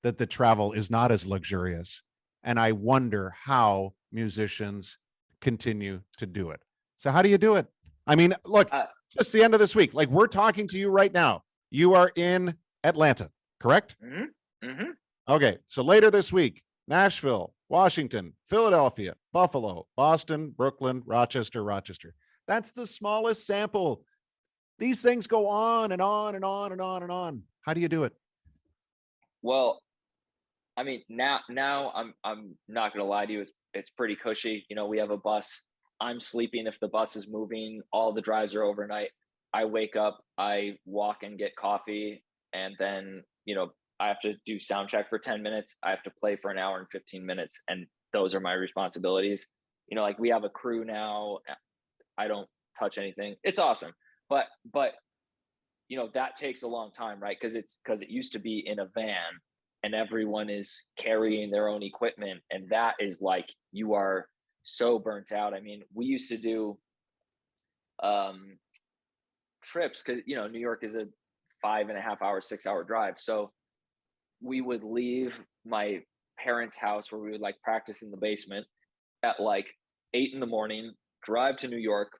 that the travel is not as luxurious. And I wonder how musicians continue to do it. So how do you do it? I mean, look, just the end of this week, like we're talking to you right now. You are in Atlanta, correct? Mm-hmm. Mm-hmm. Okay. So later this week, Nashville, Washington, Philadelphia, Buffalo, Boston, Brooklyn, Rochester. That's the smallest sample. These things go on and on and on and on and on. How do you do it? Well, I mean, now I'm not going to lie to you. It's pretty cushy. We have a bus. I'm sleeping if the bus is moving. All the drives are overnight. I wake up, I walk and get coffee, and then, I have to do sound check for 10 minutes. I have to play for an hour and 15 minutes. And those are my responsibilities. Like we have a crew now. I don't touch anything. It's awesome. But that takes a long time, right? Because it used to be in a van and everyone is carrying their own equipment. And that is like, you are so burnt out. I mean, we used to do trips because, New York is a 5.5 hour, 6 hour drive. So we would leave my parents' house where we would like practice in the basement at like 8 a.m, drive to New York,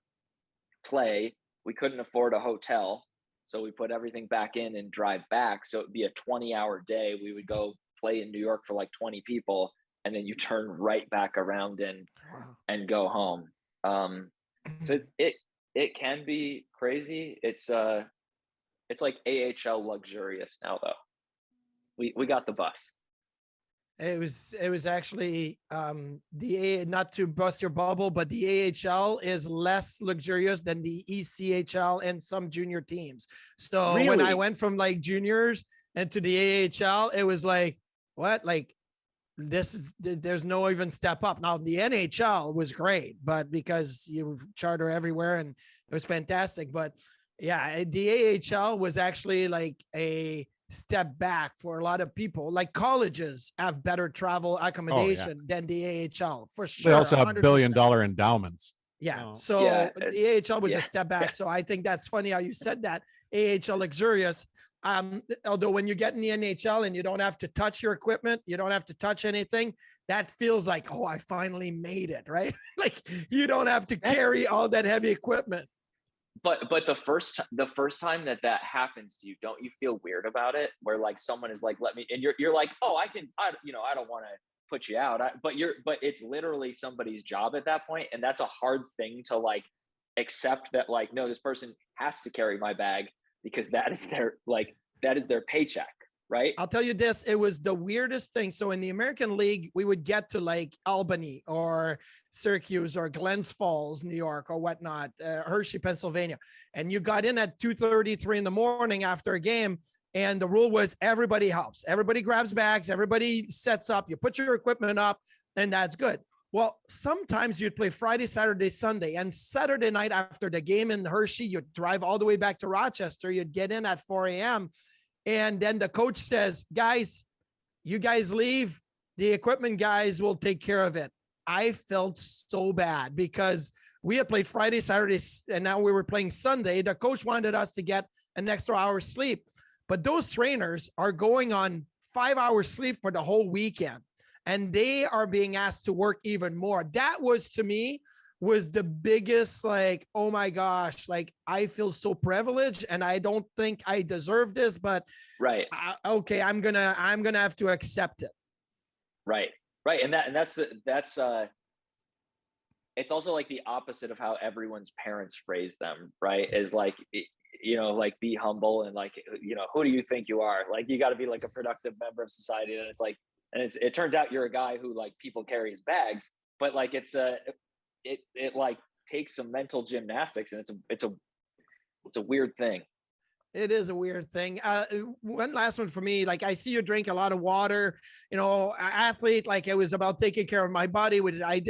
play. We couldn't afford a hotel. So we put everything back in and drive back. So it'd be a 20-hour day. We would go play in New York for like 20 people. And then you turn right back around and go home. So it can be crazy. It's like AHL luxurious now though. We got the bus. It was actually not to bust your bubble, but the AHL is less luxurious than the ECHL and some junior teams. So Really? When I went from like juniors and to the AHL, it was like, what? Like there's no even step up. Now the NHL was great, but because you charter everywhere and it was fantastic. But yeah, the AHL was actually like a step back for a lot of people. Like colleges have better travel accommodation than the AHL for sure. They also have 100%. $1 billion endowments. Yeah. Oh. So Yeah. the AHL was Yeah. a step back. Yeah. So I think that's funny how you said that. AHL luxurious. Although when you get in the NHL and you don't have to touch your equipment, you don't have to touch anything, that feels like, oh, I finally made it, right? Like you don't have to carry all that heavy equipment. But the first time that happens to you, don't you feel weird about it? Where like someone is like, let me, and you're like, oh, I don't want to put you out. But it's literally somebody's job at that point. And that's a hard thing to like accept that like, no, this person has to carry my bag because that is their paycheck. Right. I'll tell you this. It was the weirdest thing. So in the American League, we would get to like Albany or Syracuse or Glens Falls, New York or whatnot, Hershey, Pennsylvania. And you got in at 2:33 in the morning after a game. And the rule was everybody helps. Everybody grabs bags. Everybody sets up. You put your equipment up and that's good. Well, sometimes you'd play Friday, Saturday, Sunday, and Saturday night after the game in Hershey, you'd drive all the way back to Rochester. You'd get in at 4 a.m. And then the coach says, guys, you guys leave. The equipment guys will take care of it. I felt so bad because we had played Friday, Saturday, and now we were playing Sunday. The coach wanted us to get an extra hour's sleep. But those trainers are going on 5 hours sleep for the whole weekend. and they are being asked to work even more. That was, to me, was the biggest, like, oh my gosh, like I feel so privileged and I don't think I deserve this, but right. Okay, I'm gonna have to accept it. Right. And that's it's also like the opposite of how everyone's parents phrase them, right? Is like, like be humble and like, who do you think you are? Like, you got to be like a productive member of society. And it's like, it turns out you're a guy who like people carry his bags, but like it like takes some mental gymnastics, and it's a weird thing. It is a weird thing. One last one for me. Like, I see you drink a lot of water, athlete, like it was about taking care of my body. I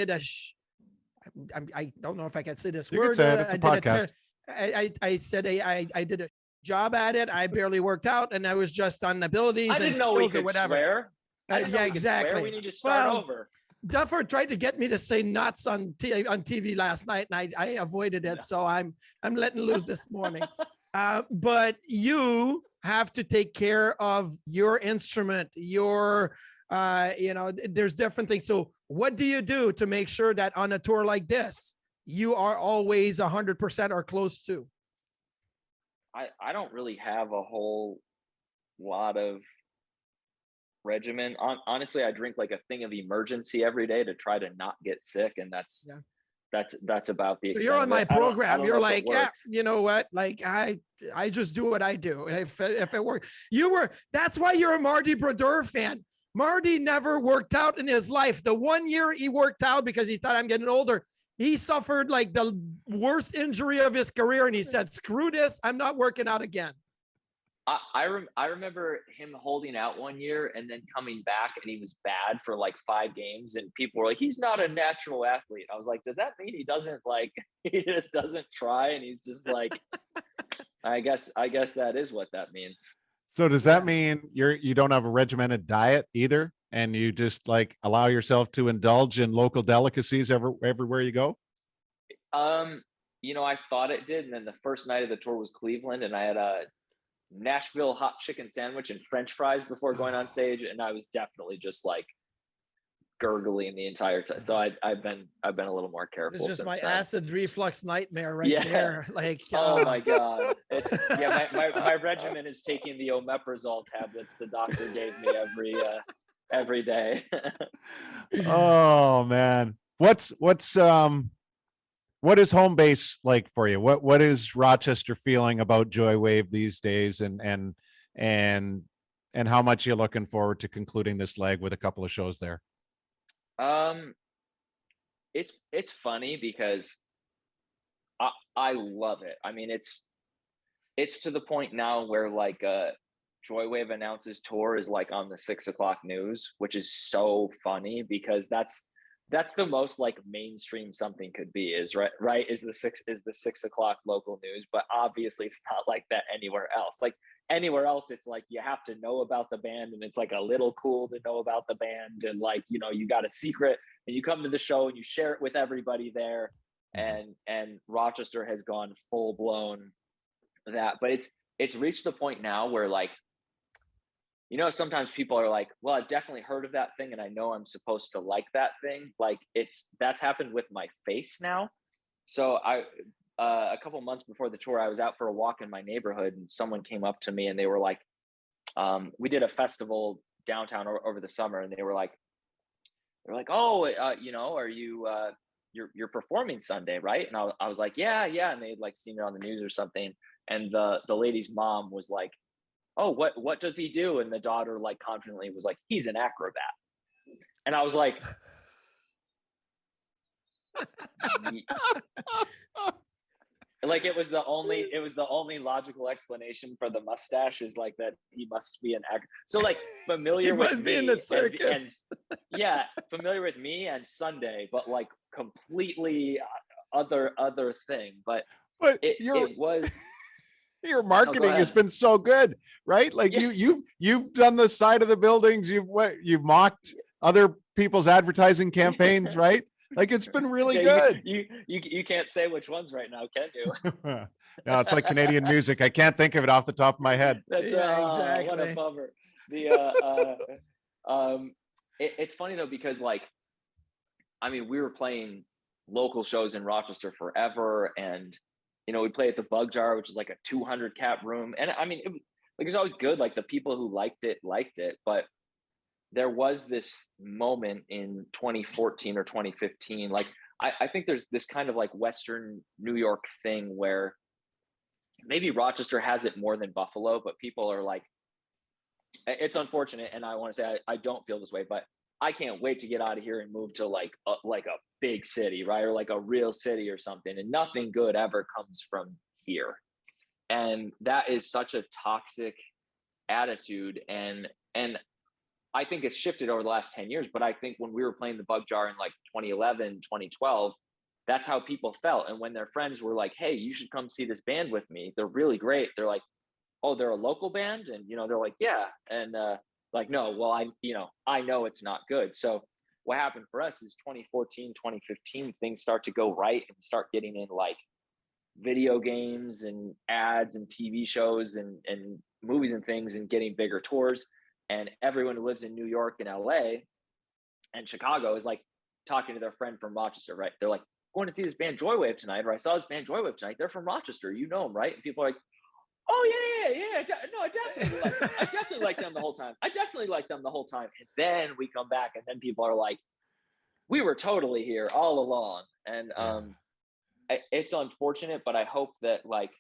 don't know if I can say this word. It's a podcast. I said I did a job at it. I barely worked out, and I was just on abilities and skills or whatever. Swear. Yeah, exactly. We need to start over. Duffer tried to get me to say nuts on TV last night, and I avoided it. So I'm letting loose this morning. But you have to take care of your instrument, there's different things. So what do you do to make sure that on a tour like this, you are always 100% or close to? I don't really have a whole lot of regimen. Honestly, I drink like a thing of emergency every day to try to not get sick, and that's about the extent. So you're on my program. You're like, yeah, you know what? Like I just do what I do. And if it works, that's why you're a Marty Brodeur fan. Marty never worked out in his life. The 1 year he worked out because he thought, I'm getting older, he suffered like the worst injury of his career. And he said, screw this, I'm not working out again. I remember him holding out 1 year and then coming back, and he was bad for like 5 games, and people were like, he's not a natural athlete. I was like, does that mean he just doesn't try, and he's just like, I guess that is what that means. So does that mean you don't have a regimented diet either, and you just like allow yourself to indulge in local delicacies everywhere you go? I thought it did, and then the first night of the tour was Cleveland, and I had a Nashville hot chicken sandwich and French fries before going on stage, and I was definitely just like gurgling the entire time. So I've been a little more careful. It's just my acid reflux nightmare there. Like, oh my god, my regimen is taking the omeprazole tablets the doctor gave me every day. Oh man, what is home base like for you? What is Rochester feeling about Joywave these days, and how much you're looking forward to concluding this leg with a couple of shows there? It's funny because I love it. I mean, it's to the point now where like Joywave announces tour is like on the 6 o'clock news, which is so funny because that's the most like mainstream something could be, is right is the 6 o'clock local news. But obviously it's not like that anywhere else. Like anywhere else, it's like you have to know about the band, and it's like a little cool to know about the band, and like, you got a secret and you come to the show and you share it with everybody there. And Rochester has gone full blown that, but it's reached the point now where like, sometimes people are like, well, I've definitely heard of that thing, and I know I'm supposed to like that thing. Like that's happened with my face now. So a couple months before the tour, I was out for a walk in my neighborhood, and someone came up to me and they were like, we did a festival downtown over the summer, and they were like, oh, are you, you're performing Sunday, right? And I was like, yeah. And they'd like seen it on the news or something. And the lady's mom was like, oh, what does he do? And the daughter like confidently was like, he's an acrobat. And I was like, like it was the only logical explanation for the mustache is like that he must be an actor. So like familiar with me in the circus. And familiar with me and Sunday, but like completely other thing. But it was. Your marketing has been so good, right? Like you've done the side of the buildings. You've mocked other people's advertising campaigns, right? Like it's been really good. You can't say which ones right now, can you? No, it's like Canadian music. I can't think of it off the top of my head. That's exactly what a bummer. It's funny though, because like, I mean, we were playing local shows in Rochester forever. And, we play at the Bug Jar, which is like a 200 cap room. And I mean, it was always good. Like the people who liked it. But there was this moment in 2014 or 2015. Like, I think there's this kind of like Western New York thing where maybe Rochester has it more than Buffalo, but people are like, it's unfortunate. And I want to say, I don't feel this way, but I can't wait to get out of here and move to like a big city, right? Or like a real city or something. And nothing good ever comes from here. And that is such a toxic attitude. And I think it's shifted over the last 10 years, but I think when we were playing the Bug Jar in like 2011, 2012, that's how people felt. And when their friends were like, hey, you should come see this band with me. They're really great. They're like, oh, they're a local band? And, they're like, yeah. And like, no, well, I know it's not good. So what happened for us is 2014, 2015, things start to go right and start getting in like video games and ads and TV shows and movies and things and getting bigger tours. And everyone who lives in New York and LA and Chicago is like talking to their friend from Rochester, right? They're like, going to see this band Joywave tonight, or I saw this band Joywave tonight. They're from Rochester. You know them, right? And people are like, oh yeah. No, I definitely like them. I definitely liked them the whole time. And then we come back and then people are like, we were totally here all along. And it's unfortunate, but I hope that like,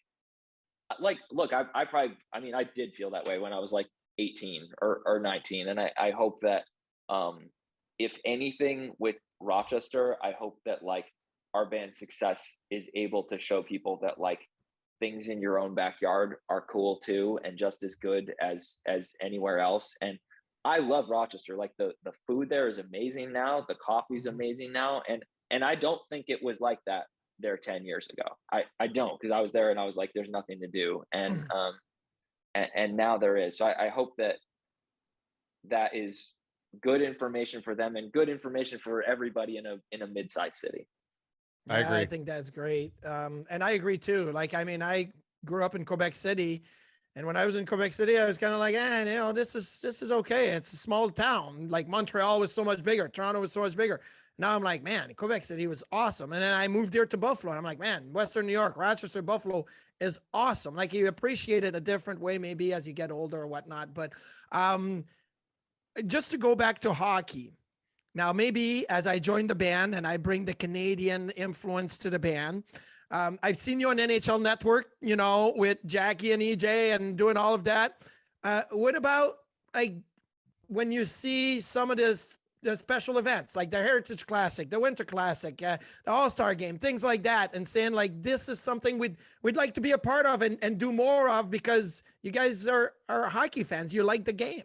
look, I did feel that way when I was like 18 or 19. And I hope that if anything with Rochester, I hope that like our band's success is able to show people that like things in your own backyard are cool too, and just as good as anywhere else. And I love Rochester. Like the food there is amazing now. The coffee's amazing now. And I don't think it was like that there 10 years ago. I don't, because I was there and I was like, there's nothing to do. And now there is. So I hope that is good information for them and good information for everybody in a mid-sized city. I agree. I think that's great. And I agree too. Like, I mean, I grew up in Quebec City, and when I was in Quebec City, I was kind of like, this is okay. It's a small town. Like Montreal was so much bigger. Toronto was so much bigger. Now I'm like, man, Quebec City was awesome. And then I moved here to Buffalo, and I'm like, man, Western New York, Rochester, Buffalo is awesome. Like, you appreciate it a different way, maybe as you get older or whatnot. But just to go back to hockey. Now, maybe as I join the band and I bring the Canadian influence to the band, I've seen you on NHL Network, with Jackie and EJ and doing all of that. What about like when you see some of the special events, like the Heritage Classic, the Winter Classic, the All-Star Game, things like that, and saying like, this is something we'd like to be a part of and do more of, because you guys are hockey fans. You like the game.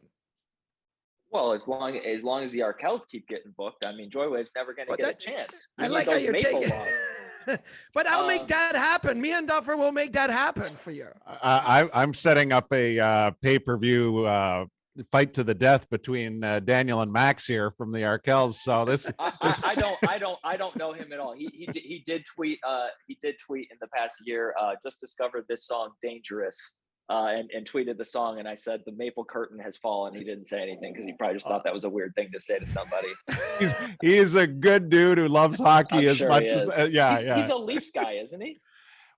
Well, as long as the Arkells keep getting booked, I mean, Joywave's never going to get a chance. I like how you're taking but I'll make that happen. Me and Duffer will make that happen for you. I'm setting up a pay-per-view fight to the death between Daniel and Max here from the Arkells. So this, I don't know him at all. He did tweet in the past year, just discovered this song Dangerous. And tweeted the song, and I said the maple curtain has fallen. He didn't say anything because he probably just thought that was a weird thing to say to somebody. He's a good dude who loves hockey as much as he's a Leafs guy, isn't he?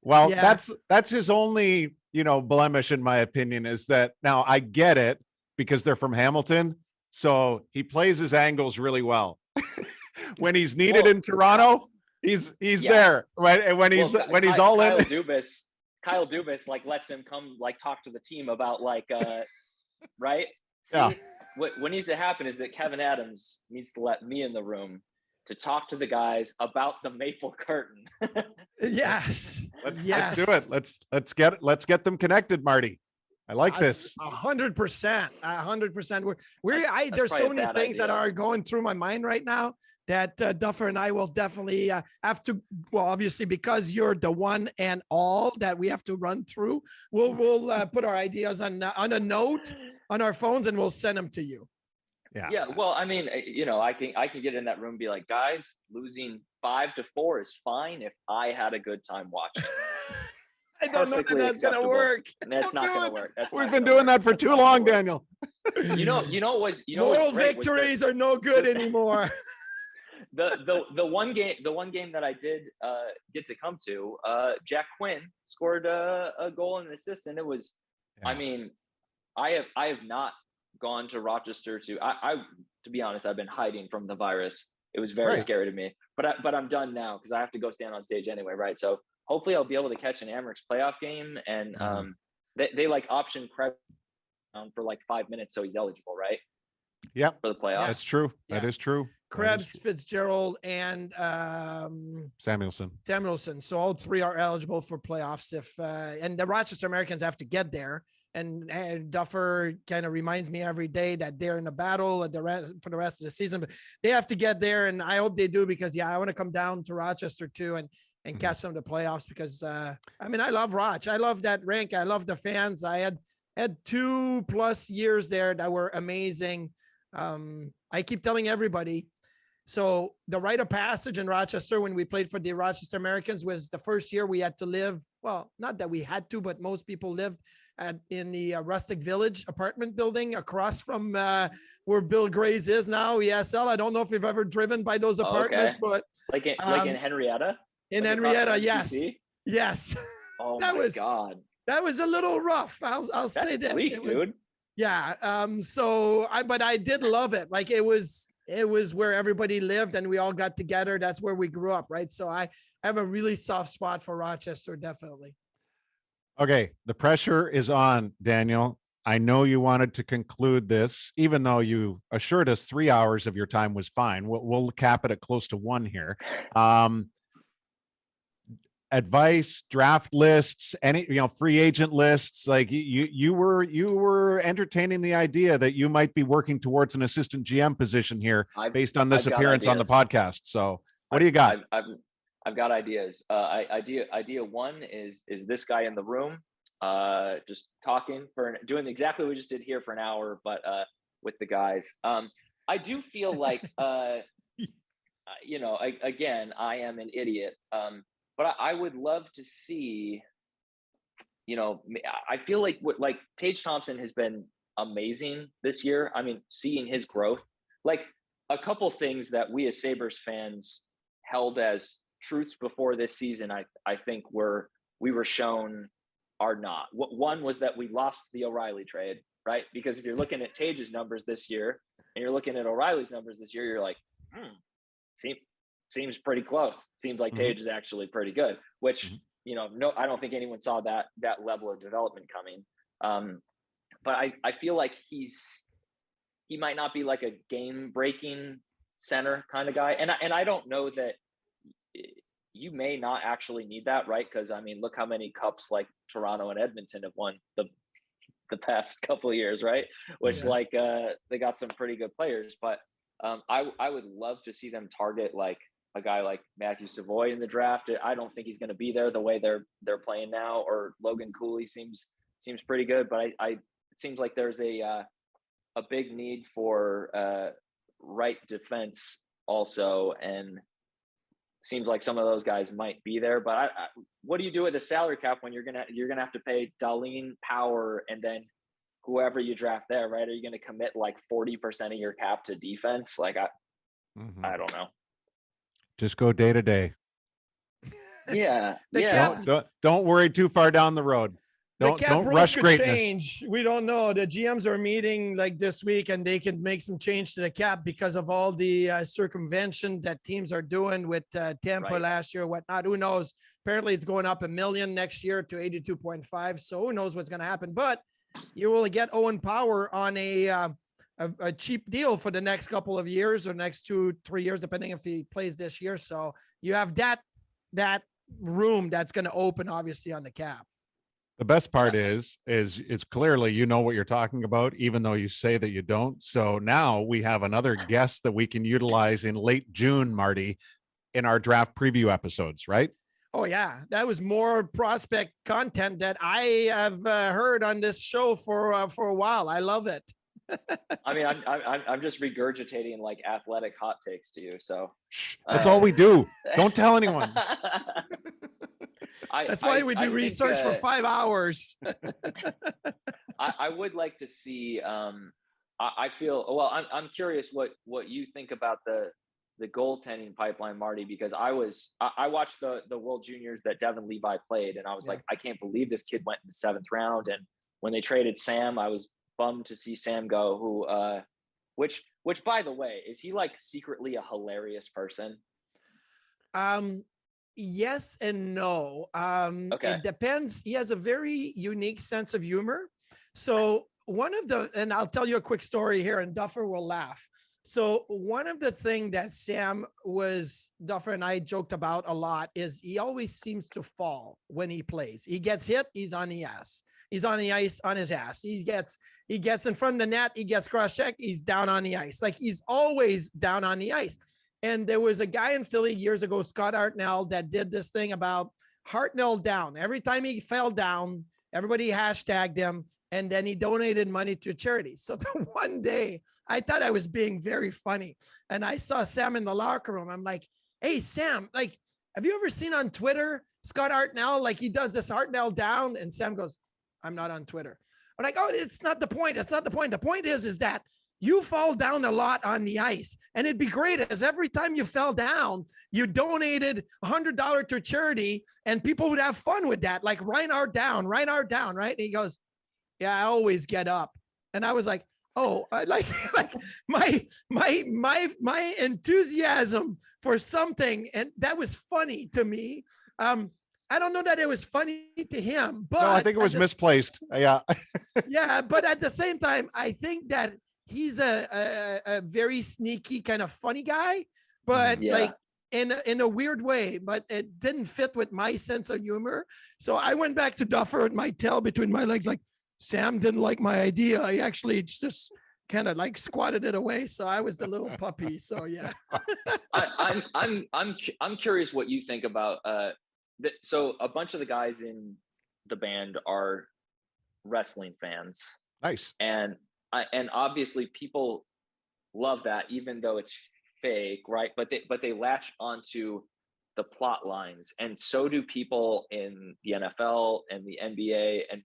Well, that's his only blemish in my opinion, is that now I get it because they're from Hamilton, so he plays his angles really well. When he's needed in Toronto, he's there, right? And when he's all in. Kyle Dubas like lets him come like talk to the team about like right. See, yeah. What needs to happen is that Kevin Adams needs to let me in the room to talk to the guys about the maple curtain. Yes. Let's do it. Let's get them connected, Marty. I like this. 100%. 100%. There's so many things that are going through my mind right now that Duffer and I will definitely have to, well, obviously, because you're the one and all that we have to run through, we'll put our ideas on a note on our phones and we'll send them to you. Yeah. Well, I mean, I can get in that room and be like, guys, losing 5-4 is fine if I had a good time watching. I don't know if that's gonna work. And that's not gonna work. We've been doing that for too long, Daniel. Moral victories are no good anymore. The one game that I did get to come to, Jack Quinn scored a goal and an assist, and it was, I mean, I have not gone to Rochester to be honest, I've been hiding from the virus. It was very scary to me, but I'm done now because I have to go stand on stage anyway, right? So hopefully I'll be able to catch an Amerks playoff game, and they like option Krebs for like 5 minutes, so he's eligible, right? Yep. For the playoffs. That's true. Yeah. That is true. Krebs, Fitzgerald, and Samuelson. So all three are eligible for playoffs if and the Rochester Americans have to get there. And Duffer kind of reminds me every day that they're in a battle for the rest of the season, but they have to get there, and I hope they do because I want to come down to Rochester too and catch some of the playoffs because I mean I love Roch. I love that rink. I love the fans. I had 2+ years there that were amazing. I keep telling everybody. So the rite of passage in Rochester when we played for the Rochester Americans was the first year we had to live. Well, not that we had to, but most people lived in the Rustic Village apartment building across from where Bill Gray's is now, ESL. I don't know if you've ever driven by those apartments, but like in Henrietta. In Henrietta, yes, yes. Oh God, that was a little rough. I'll say this, bleak, dude. Yeah. But I did love it. Like it was where everybody lived and we all got together. That's where we grew up, right? So I have a really soft spot for Rochester, definitely. Okay, the pressure is on, Daniel. I know you wanted to conclude this, even though you assured us 3 hours of your time was fine. We'll cap it at close to 1 here. Advice, draft lists, any free agent lists. Like you were entertaining the idea that you might be working towards an assistant GM position here based on this appearance on the podcast. So what do you got? I've got ideas. Idea one is this guy in the room, just talking doing exactly what we just did here for an hour, but with the guys. I do feel like, again, I am an idiot, but I would love to see. I feel like Tage Thompson has been amazing this year. I mean, seeing his growth, like a couple things that we as Sabres fans held as truths before this season, I think we were shown are not. One was that we lost the O'Reilly trade, right? Because if you're looking at Tage's numbers this year and you're looking at O'Reilly's numbers this year, you're like, seems pretty close. Seems like Tage is actually pretty good, which, no, I don't think anyone saw that level of development coming. But I feel like he might not be like a game breaking center kind of guy. And I don't know that you may not actually need that, right? Because I mean, look how many cups like Toronto and Edmonton have won the past couple of years, right? Which they got some pretty good players, but I would love to see them target like a guy like Matthew Savoy in the draft. I don't think he's going to be there the way they're playing now. Or Logan Cooley seems pretty good, but it seems like there's a big need for right defense also, and seems like some of those guys might be there. But what do you do with the salary cap when you're gonna have to pay Darlene, Power, and then whoever you draft there, right? Are you going to commit like 40% of your cap to defense? Like I don't know. Just go day to day. Yeah. Don't worry too far down the road. Don't rush greatness. Change. We don't know. The GMs are meeting like this week, and they can make some change to the cap because of all the circumvention that teams are doing with Tampa last year, whatnot. Who knows? Apparently, it's going up $1 million next year to 82.5. So who knows what's going to happen? But you will get Owen Power on a cheap deal for the next couple of years or next 2-3 years, depending if he plays this year. So you have that room that's going to open, obviously, on the cap. The best part is clearly you know what you're talking about, even though you say that you don't. So now we have another guest that we can utilize in late June, Marty, in our draft preview episodes, right? Oh yeah, that was more prospect content that I have heard on this show for a while. I love it. I mean, I'm just regurgitating like athletic hot takes to you. So that's all we do. Don't tell anyone. That's why we do think, research for 5 hours. I would like to see. I feel well. I'm curious what you think about the goaltending pipeline, Marty, because I watched the World Juniors that Devin Levi played, and I was like, I can't believe this kid went in the 7th round. And when they traded Sam, I was bummed to see Sam go. Which by the way, is he like secretly a hilarious person? Yes and no. Okay. It depends. He has a very unique sense of humor. So and I'll tell you a quick story here, and Duffer will laugh. So one of the things that Duffer and I joked about a lot is he always seems to fall when he plays. He gets hit, he's on the ass. He's on the ice on his ass. He gets in front of the net, he gets cross-checked, he's down on the ice. Like he's always down on the ice. And there was a guy in Philly years ago, Scott Hartnell, that did this thing about Hartnell down. Every time he fell down, everybody hashtagged him, and then he donated money to charity. So the one day I thought I was being very funny, and I saw Sam in the locker room. I'm like, hey, Sam, like, have you ever seen on Twitter, Scott Hartnell, like he does this Hartnell down? And Sam goes, I'm not on Twitter. I'm like, oh, it's not the point. It's not the point. The point is that you fall down a lot on the ice, and it'd be great as every time you fell down, you donated $100 to charity, and people would have fun with that. Like Reinhard down, right? And he goes, yeah, I always get up. And I was like, oh, like my enthusiasm for something, and that was funny to me. I don't know that it was funny to him, but no, I think it was misplaced. Yeah. Yeah, but at the same time, I think that he's a very sneaky kind of funny guy, but like in a weird way, but it didn't fit with my sense of humor. So I went back to Duffer with my tail between my legs, like, Sam didn't like my idea. I actually just kind of like squatted it away. So I was the little puppy. So yeah. I'm curious what you think about so a bunch of the guys in the band are wrestling fans. Nice. And obviously people love that, even though it's fake, right? But they latch onto the plot lines, and so do people in the NFL and the NBA, and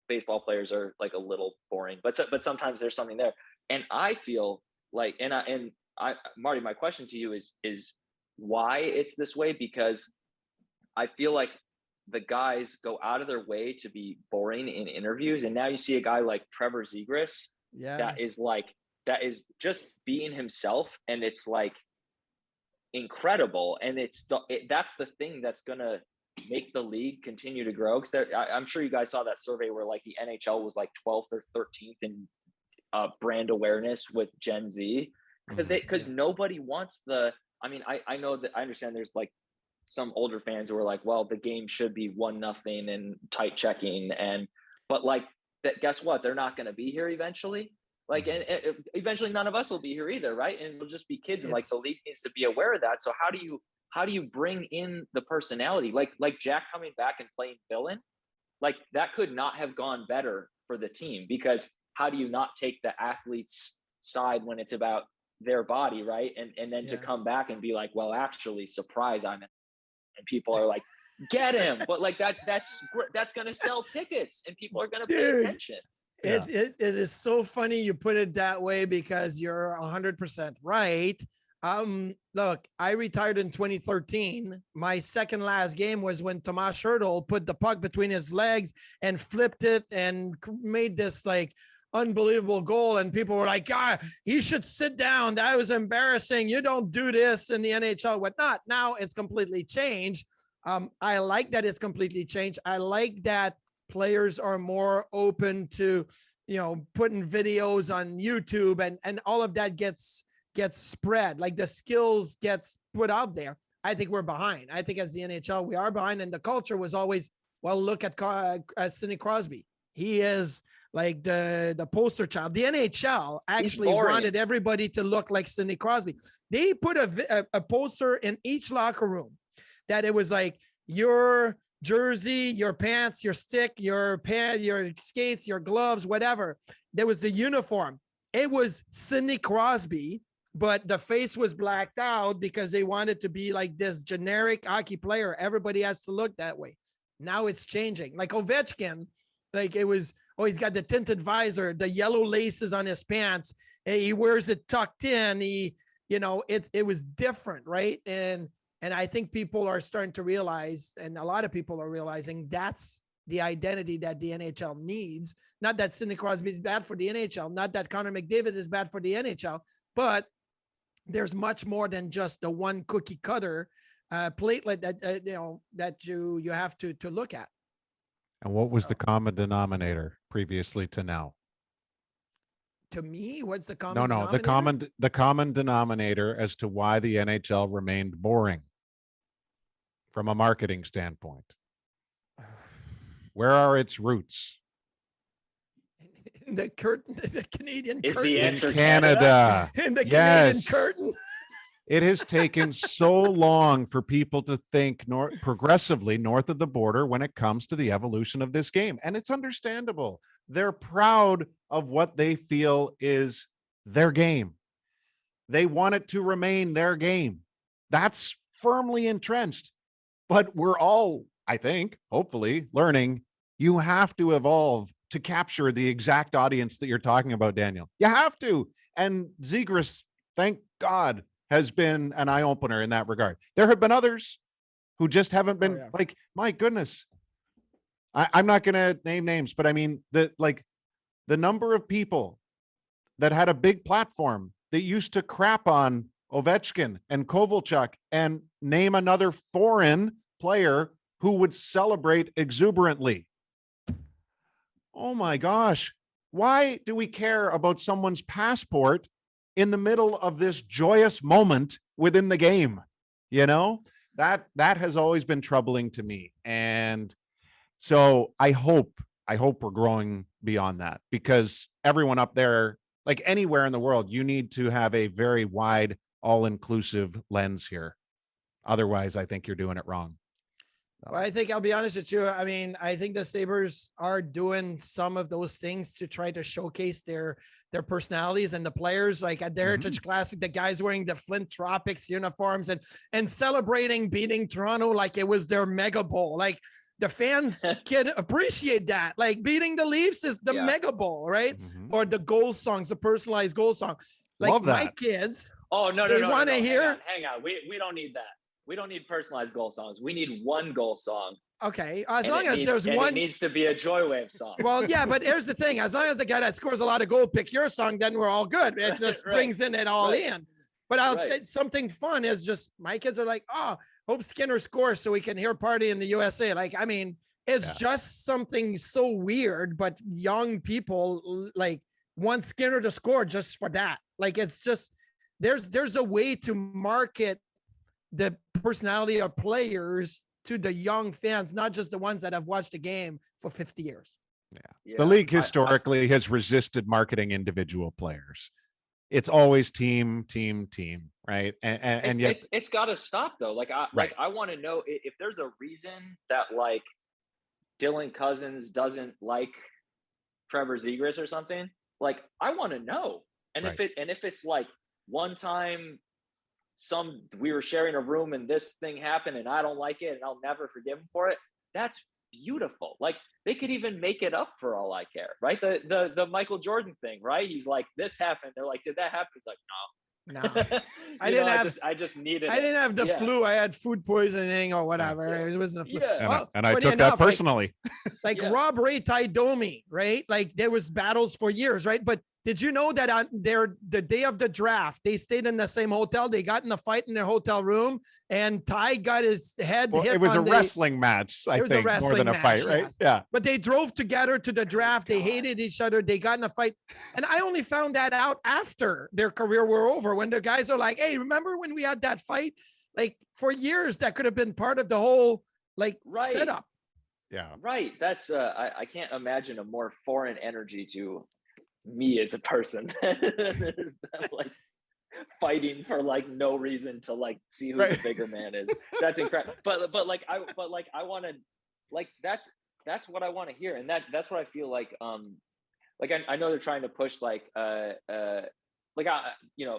baseball players are like a little boring, but sometimes there's something there. And I feel like, Marty, my question to you is why it's this way, because I feel like the guys go out of their way to be boring in interviews. And now you see a guy like Trevor Zegras that is just being himself, and it's like incredible. And that's the thing that's gonna make the league continue to grow. Because I'm sure you guys saw that survey where like the NHL was like 12th or 13th in brand awareness with Gen Z, because nobody wants I know that I understand there's like some older fans who are like, well, the game should be 1-0 and tight checking, but like that, guess what? They're not going to be here eventually. Like, and eventually none of us will be here either, right? And we'll just be kids, and like the league needs to be aware of that. So how do you bring in the personality, like Jack coming back and playing villain? Like that could not have gone better for the team, because how do you not take the athlete's side when it's about their body, right? And then to come back and be like, well, actually, surprise, I'm in. And people are like, get him. But like that's going to sell tickets, and people are going to pay attention. It is so funny you put it that way, because you're 100% right. Look, I retired in 2013. My second last game was when Tomas Hertl put the puck between his legs and flipped it and made this like unbelievable goal. And people were like, he should sit down. That was embarrassing. You don't do this in the NHL, whatnot. Now it's completely changed. I like that it's completely changed. I like that players are more open to, putting videos on YouTube, and all of that gets spread, like the skills gets put out there. I think we're behind. I think as the NHL, we are behind. And the culture was always, well, look at Sidney Crosby. He is like the poster child. The NHL actually wanted everybody to look like Sidney Crosby. They put a poster in each locker room that it was like your jersey, your pants, your stick, your skates, your gloves, whatever. There was the uniform. It was Sidney Crosby, but the face was blacked out because they wanted to be like this generic hockey player. Everybody has to look that way. Now it's changing. Like Ovechkin, like it was, oh, he's got the tinted visor, the yellow laces on his pants. He wears it tucked in. It was different, right? And I think people are starting to realize, and a lot of people are realizing, that's the identity that the NHL needs. Not that Sidney Crosby is bad for the NHL, not that Connor McDavid is bad for the NHL, but there's much more than just the one cookie cutter platelet that you have to look at. And what was the common denominator previously to now? To me, what's the common No, denominator? the common denominator as to why the NHL remained boring from a marketing standpoint. Where are its roots? In the curtain, the Canadian Is curtain. the answer In Canada. In the Yes. Canadian curtain. It has taken so long for people to think progressively north of the border when it comes to the evolution of this game. And it's understandable. They're proud of what they feel is their game. They want it to remain their game. That's firmly entrenched. But we're all, I think, hopefully learning you have to evolve to capture the exact audience that you're talking about, Daniel. You have to. And Zegras, thank God, has been an eye-opener in that regard. There have been others who just haven't been like, my goodness. I'm not going to name names, but I mean, the number of people that had a big platform that used to crap on Ovechkin and Kovalchuk and name another foreign player who would celebrate exuberantly. Oh my gosh. Why do we care about someone's passport in the middle of this joyous moment within the game? That has always been troubling to me. And so I hope we're growing beyond that, because everyone up there, like anywhere in the world, you need to have a very wide, all-inclusive lens here. Otherwise, I think you're doing it wrong. Well, I think I'll be honest with you. I mean, I think the Sabres are doing some of those things to try to showcase their personalities, and the players, like at the Heritage Classic, the guys wearing the Flint Tropics uniforms and celebrating beating Toronto like it was their mega bowl. Like the fans can appreciate that. Like beating the Leafs is the mega bowl, right? Or the goal songs, the personalized goal song. Like Love that. My kids. Oh, no. They want to hear. Hang on. We don't need that. We don't need personalized goal songs. We need one goal song. Okay. As long as there's one. It needs to be a Joywave song. Well, yeah, but here's the thing. As long as the guy that scores a lot of goals pick your song, then we're all good. It just brings in it all in. But something fun is just my kids are like, oh, hope Skinner scores so we can hear Party in the USA. Like, I mean, it's just something so weird, but young people like want Skinner to score just for that. Like, it's just, there's a way to market the personality of players to the young fans, not just the ones that have watched the game for 50 years. Yeah. The league historically has resisted marketing individual players. It's always team, right? And yet it's got to stop though. Like I want to know if there's a reason that like Dylan Cousins doesn't like Trevor Zegras or something. Like I want to know. And if it's like one time we were sharing a room and this thing happened and I don't like it and I'll never forgive him for it, that's beautiful. Like they could even make it up for all I care, right? The Michael Jordan thing, right? He's like, this happened. They're like, did that happen? He's like, no. I didn't have the flu. I had food poisoning or whatever. It wasn't a flu. And I took that personally. Like Rob Ray Domi, right? Like there was battles for years, right? But did you know that on the day of the draft, they stayed in the same hotel? They got in a fight in their hotel room, and Ty got his head hit. It was a wrestling match, I think, more than a fight, right? Yeah. But they drove together to the draft. They hated each other. They got in a fight. And I only found that out after their career were over, when the guys are like, hey, remember when we had that fight? Like for years, that could have been part of the whole setup. Yeah. Right. That's I can't imagine a more foreign energy to me as a person. There's them like fighting for like no reason to like see who the bigger man is. That's incredible. But I want to like that's what I want to hear, and that's what I feel like. I know they're trying to push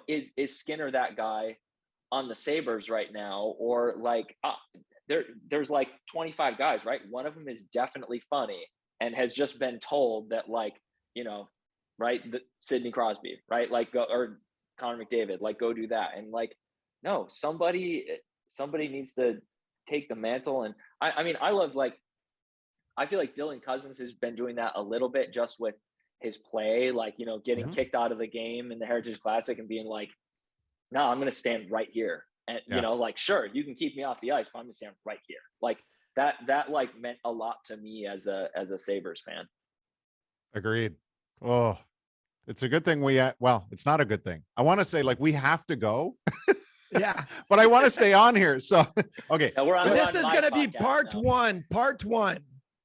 is Skinner that guy on the Sabres right now, or like there's like 25 guys, right? One of them is definitely funny and has just been told that, like, you know, right, Sidney Crosby, right, like, go, or Connor McDavid, like, go do that. And like, no, somebody needs to take the mantle. And I mean, I love, like, I feel like Dylan Cousins has been doing that a little bit just with his play, like, you know, getting kicked out of the game in the Heritage Classic and being like, no, I'm going to stand right here. And, you know, like, sure, you can keep me off the ice, but I'm going to stand right here. Like that like meant a lot to me as a Sabres fan. Agreed. Oh, it's a good thing well, it's not a good thing. I want to say, like, we have to go. Yeah. But I want to stay on here. So, okay. Yeah, this is going to be part one.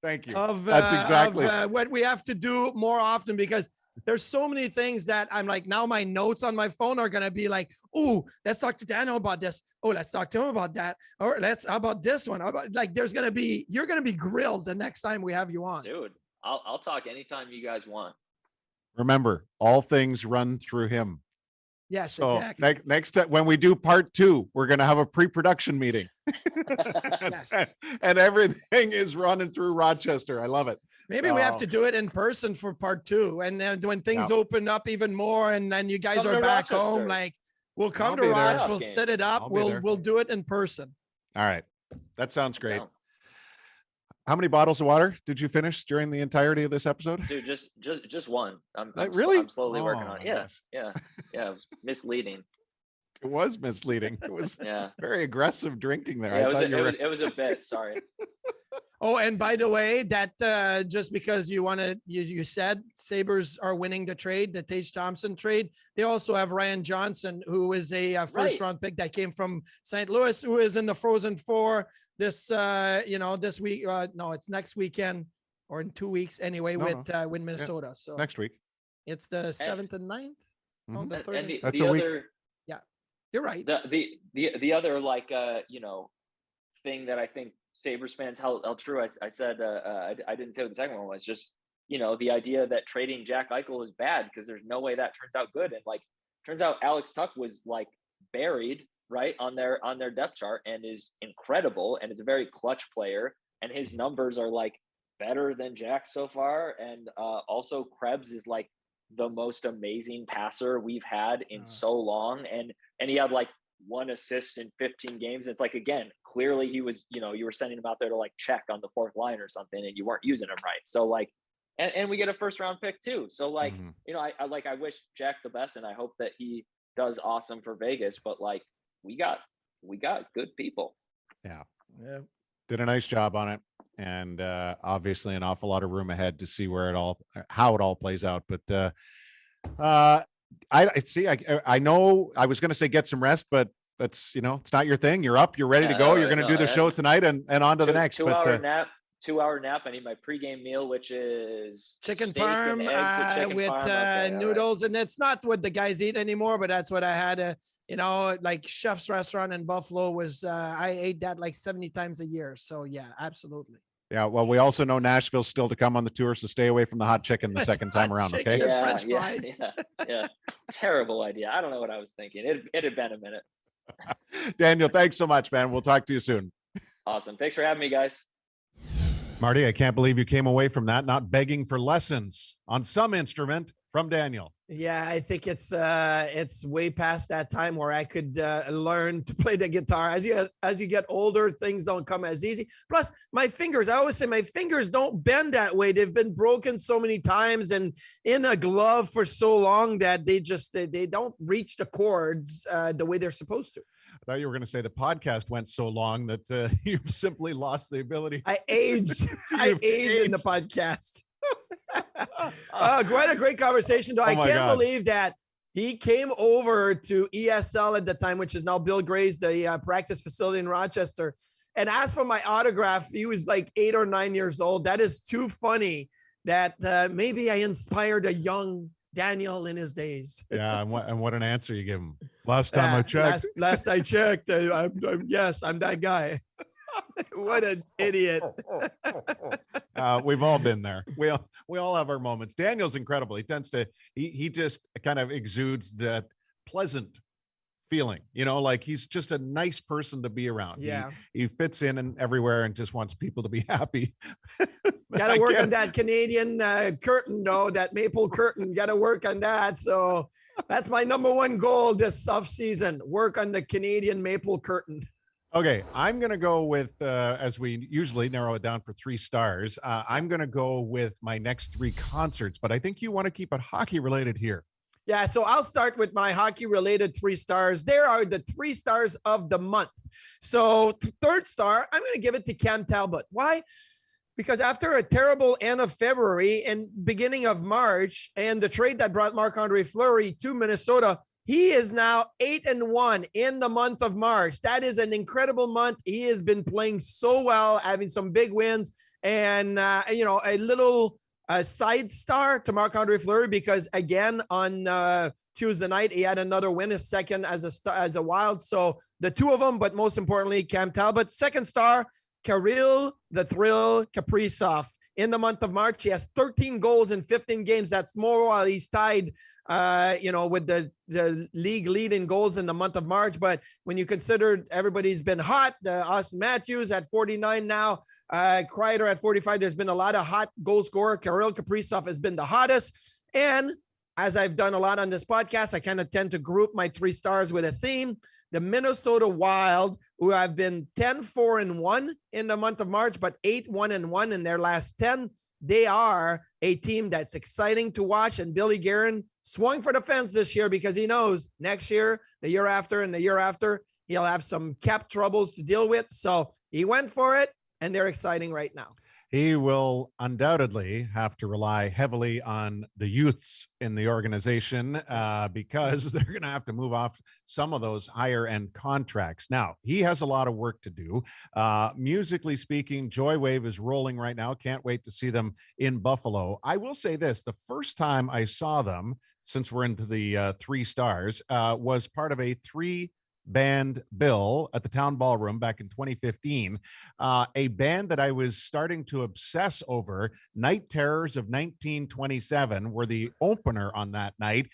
Thank you. That's exactly what we have to do more often, because there's so many things that I'm like, now my notes on my phone are going to be like, oh, let's talk to Daniel about this. Oh, let's talk to him about that. Or how about this one? Like, you're going to be grilled the next time we have you on. Dude, I'll talk anytime you guys want. Remember, all things run through him. Yes, so exactly. Next time when we do part 2, we're going to have a pre-production meeting. Yes. And everything is running through Rochester. I love it. Maybe we have to do it in person for part 2. And then when things open up even more, and then you guys are back home, like, we'll come to Rochester, we'll set it up. We'll do it in person. All right. That sounds great. How many bottles of water did you finish during the entirety of this episode? Dude, just one. I'm slowly working on it. Yeah. It was misleading. It was misleading. It was very aggressive drinking there. Yeah, it was a bit. Sorry. Oh, and by the way, that just because you said Sabres are winning the trade, the Tage Thompson trade, they also have Ryan Johnson, who is a first round pick that came from St. Louis, who is in the Frozen Four this this week. No, it's next weekend or in 2 weeks anyway with Minnesota. So next week. It's the 7th and 9th. Oh, the 3rd. And That's the a other, week. Yeah, you're right. The other, like, thing that I think Sabres fans held true. I said, I didn't say what the second one was, just, the idea that trading Jack Eichel is bad because there's no way that turns out good. And, like, turns out Alex Tuch was, like, buried right on their depth chart and is incredible and is a very clutch player, and his numbers are, like, better than Jack so far. And also Krebs is, like, the most amazing passer we've had in so long, and he had, like, 1 assist in 15 games. It's like, again, clearly he was, you were sending him out there to, like, check on the 4th line or something, and you weren't using him right. So, like, and we get a 1st round pick too. So, like, I wish Jack the best, and I hope that he does awesome for Vegas, but, like, we got good people. Yeah. Did a nice job on it. And obviously an awful lot of room ahead to see how it all plays out. But I know I was going to say get some rest, but that's, it's not your thing. You're up, you're ready to go. You're going to do the show tonight and on to the next. 2-hour nap. 2-hour nap. I need my pregame meal, which is chicken parm with noodles. And it's not what the guys eat anymore, but that's what I had. Like Chef's Restaurant in Buffalo was, I ate that like 70 times a year. So yeah, absolutely. Yeah. Well, we also know Nashville's still to come on the tour, so stay away from the hot chicken the second time around. Okay. Yeah, French fries. Yeah. Terrible idea. I don't know what I was thinking. It had been a minute. Daniel, thanks so much, man. We'll talk to you soon. Awesome. Thanks for having me, guys. Marty, I can't believe you came away from that not begging for lessons on some instrument from Daniel. Yeah, I think it's way past that time where I could learn to play the guitar. As you get older, things don't come as easy. Plus, my fingers, I always say my fingers don't bend that way. They've been broken so many times and in a glove for so long that they don't reach the chords the way they're supposed to. I thought you were going to say the podcast went so long that you've simply lost the ability. I aged. I aged in the podcast. Quite a great conversation, though. I can't believe that he came over to ESL at the time, which is now Bill Gray's, the practice facility in Rochester, and asked for my autograph. He was like 8 or 9 years old. That is too funny that maybe I inspired a young Daniel in his days. Yeah, and what an answer you give him. Last time I checked. Last I checked, I'm that guy. What an idiot. We've all been there. We all have our moments. Daniel's incredible. He tends to he just kind of exudes that pleasant feeling, like he's just a nice person to be around. Yeah. He fits in and everywhere and just wants people to be happy. Got to work on that Canadian curtain, though, that maple curtain. Got to work on that. So that's my number one goal this off season. Work on the Canadian maple curtain. Okay, I'm going to go with, as we usually narrow it down for 3 stars, I'm going to go with my next 3 concerts, but I think you want to keep it hockey related here. Yeah, so I'll start with my hockey-related 3 stars. There are the 3 stars of the month. So third star, I'm going to give it to Cam Talbot. Why? Because after a terrible end of February and beginning of March, and the trade that brought Marc-Andre Fleury to Minnesota, he is now 8-1 in the month of March. That is an incredible month. He has been playing so well, having some big wins, and a little side star to Marc-Andre Fleury, because again on Tuesday night he had another win, his second as a Wild. So the 2 of them, but most importantly Cam Talbot. Second star, Kirill the Thrill Kaprizov. In the month of March, he has 13 goals in 15 games. That's more, while he's tied with the league lead in goals in the month of March. But when you consider everybody's been hot, Austin Matthews at 49 now, Kreider at 45, there's been a lot of hot goal scorer. Kirill Kaprizov has been the hottest. And as I've done a lot on this podcast, I kind of tend to group my 3 stars with a theme. The Minnesota Wild, who have been 10-4-1 in the month of March, but 8-1-1 in their last 10. They are a team that's exciting to watch. And Billy Guerin swung for the fence this year because he knows next year, the year after, and the year after, he'll have some cap troubles to deal with. So he went for it, and they're exciting right now. He will undoubtedly have to rely heavily on the youths in the organization because they're going to have to move off some of those higher end contracts. Now, he has a lot of work to do. Musically speaking, Joywave is rolling right now. Can't wait to see them in Buffalo. I will say this, the first time I saw them, since we're into the 3 stars, was part of a 3-band bill at the Town Ballroom back in 2015, a band that I was starting to obsess over. Night Terrors of 1927 were the opener on that night.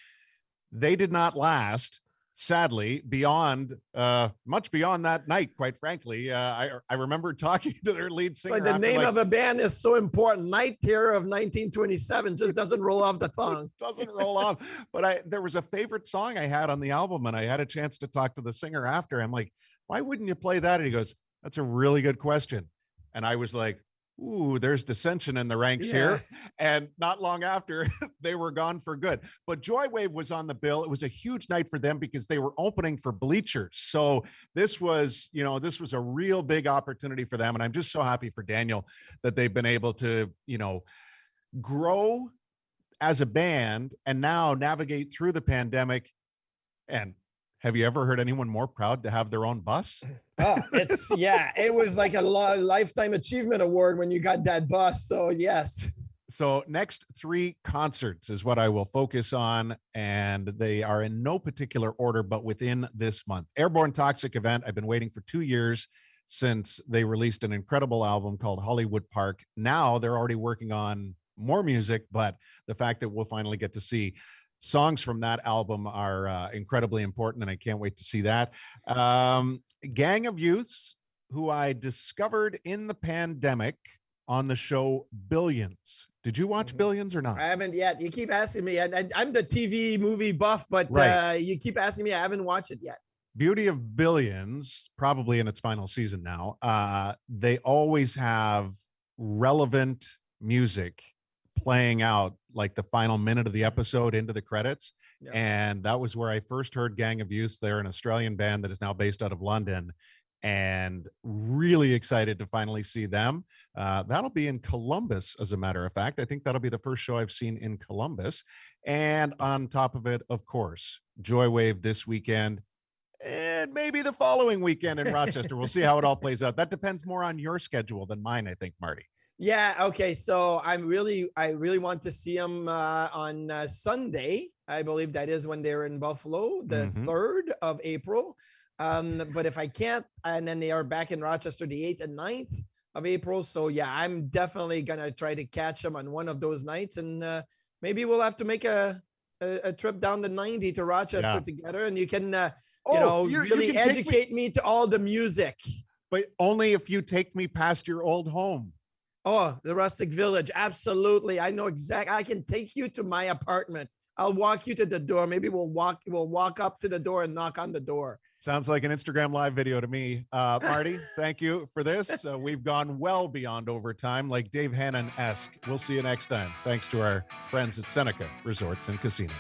They did not last, sadly, much beyond that night, quite frankly. I remember talking to their lead singer. But the name of a band is so important. Night Terror of 1927 just doesn't roll off the tongue. Doesn't roll off. But there was a favorite song I had on the album, and I had a chance to talk to the singer after. I'm like, why wouldn't you play that? And he goes, that's a really good question. And I was like, ooh, there's dissension in the ranks here. And not long after, they were gone for good. But Joywave was on the bill. It was a huge night for them because they were opening for Bleachers. So this was a real big opportunity for them. And I'm just so happy for Daniel that they've been able to, grow as a band and now navigate through the pandemic. And have you ever heard anyone more proud to have their own bus? Oh, it was like a lifetime achievement award when you got that bus. So yes. So next 3 concerts is what I will focus on, and they are in no particular order, but within this month. Airborne Toxic Event. I've been waiting for 2 years since they released an incredible album called Hollywood Park. Now they're already working on more music, but the fact that we'll finally get to see songs from that album are incredibly important, and I can't wait to see that. Gang of Youths, who I discovered in the pandemic on the show Billions. Did you watch Billions or not? I haven't yet. You keep asking me. I'm the TV movie buff, but you keep asking me. I haven't watched it yet. Beauty of Billions, probably in its final season now. They always have relevant music playing out like the final minute of the episode into the credits. Yeah. And that was where I first heard Gang of Youths. They're an Australian band that is now based out of London, and really excited to finally see them. That'll be in Columbus, as a matter of fact. I think that'll be the first show I've seen in Columbus. And on top of it, of course, Joywave this weekend, and maybe the following weekend in Rochester. We'll see how it all plays out. That depends more on your schedule than mine, I think, Marty. Yeah. Okay. So I really want to see them on Sunday. I believe that is when they're in Buffalo, the 3rd of April. But if I can't, and then they are back in Rochester, the 8th and 9th of April. So yeah, I'm definitely going to try to catch them on one of those nights. And maybe we'll have to make a trip down the 90 to Rochester together. And you can Really educate me to all the music. But only if you take me past your old home. Oh, the rustic village. Absolutely. I know exactly. I can take you to my apartment. I'll walk you to the door. Maybe we'll walk up to the door and knock on the door. Sounds like an Instagram live video to me. Marty, thank you for this. We've gone well beyond overtime, like Dave Hannon-esque. We'll see you next time. Thanks to our friends at Seneca Resorts and Casinos.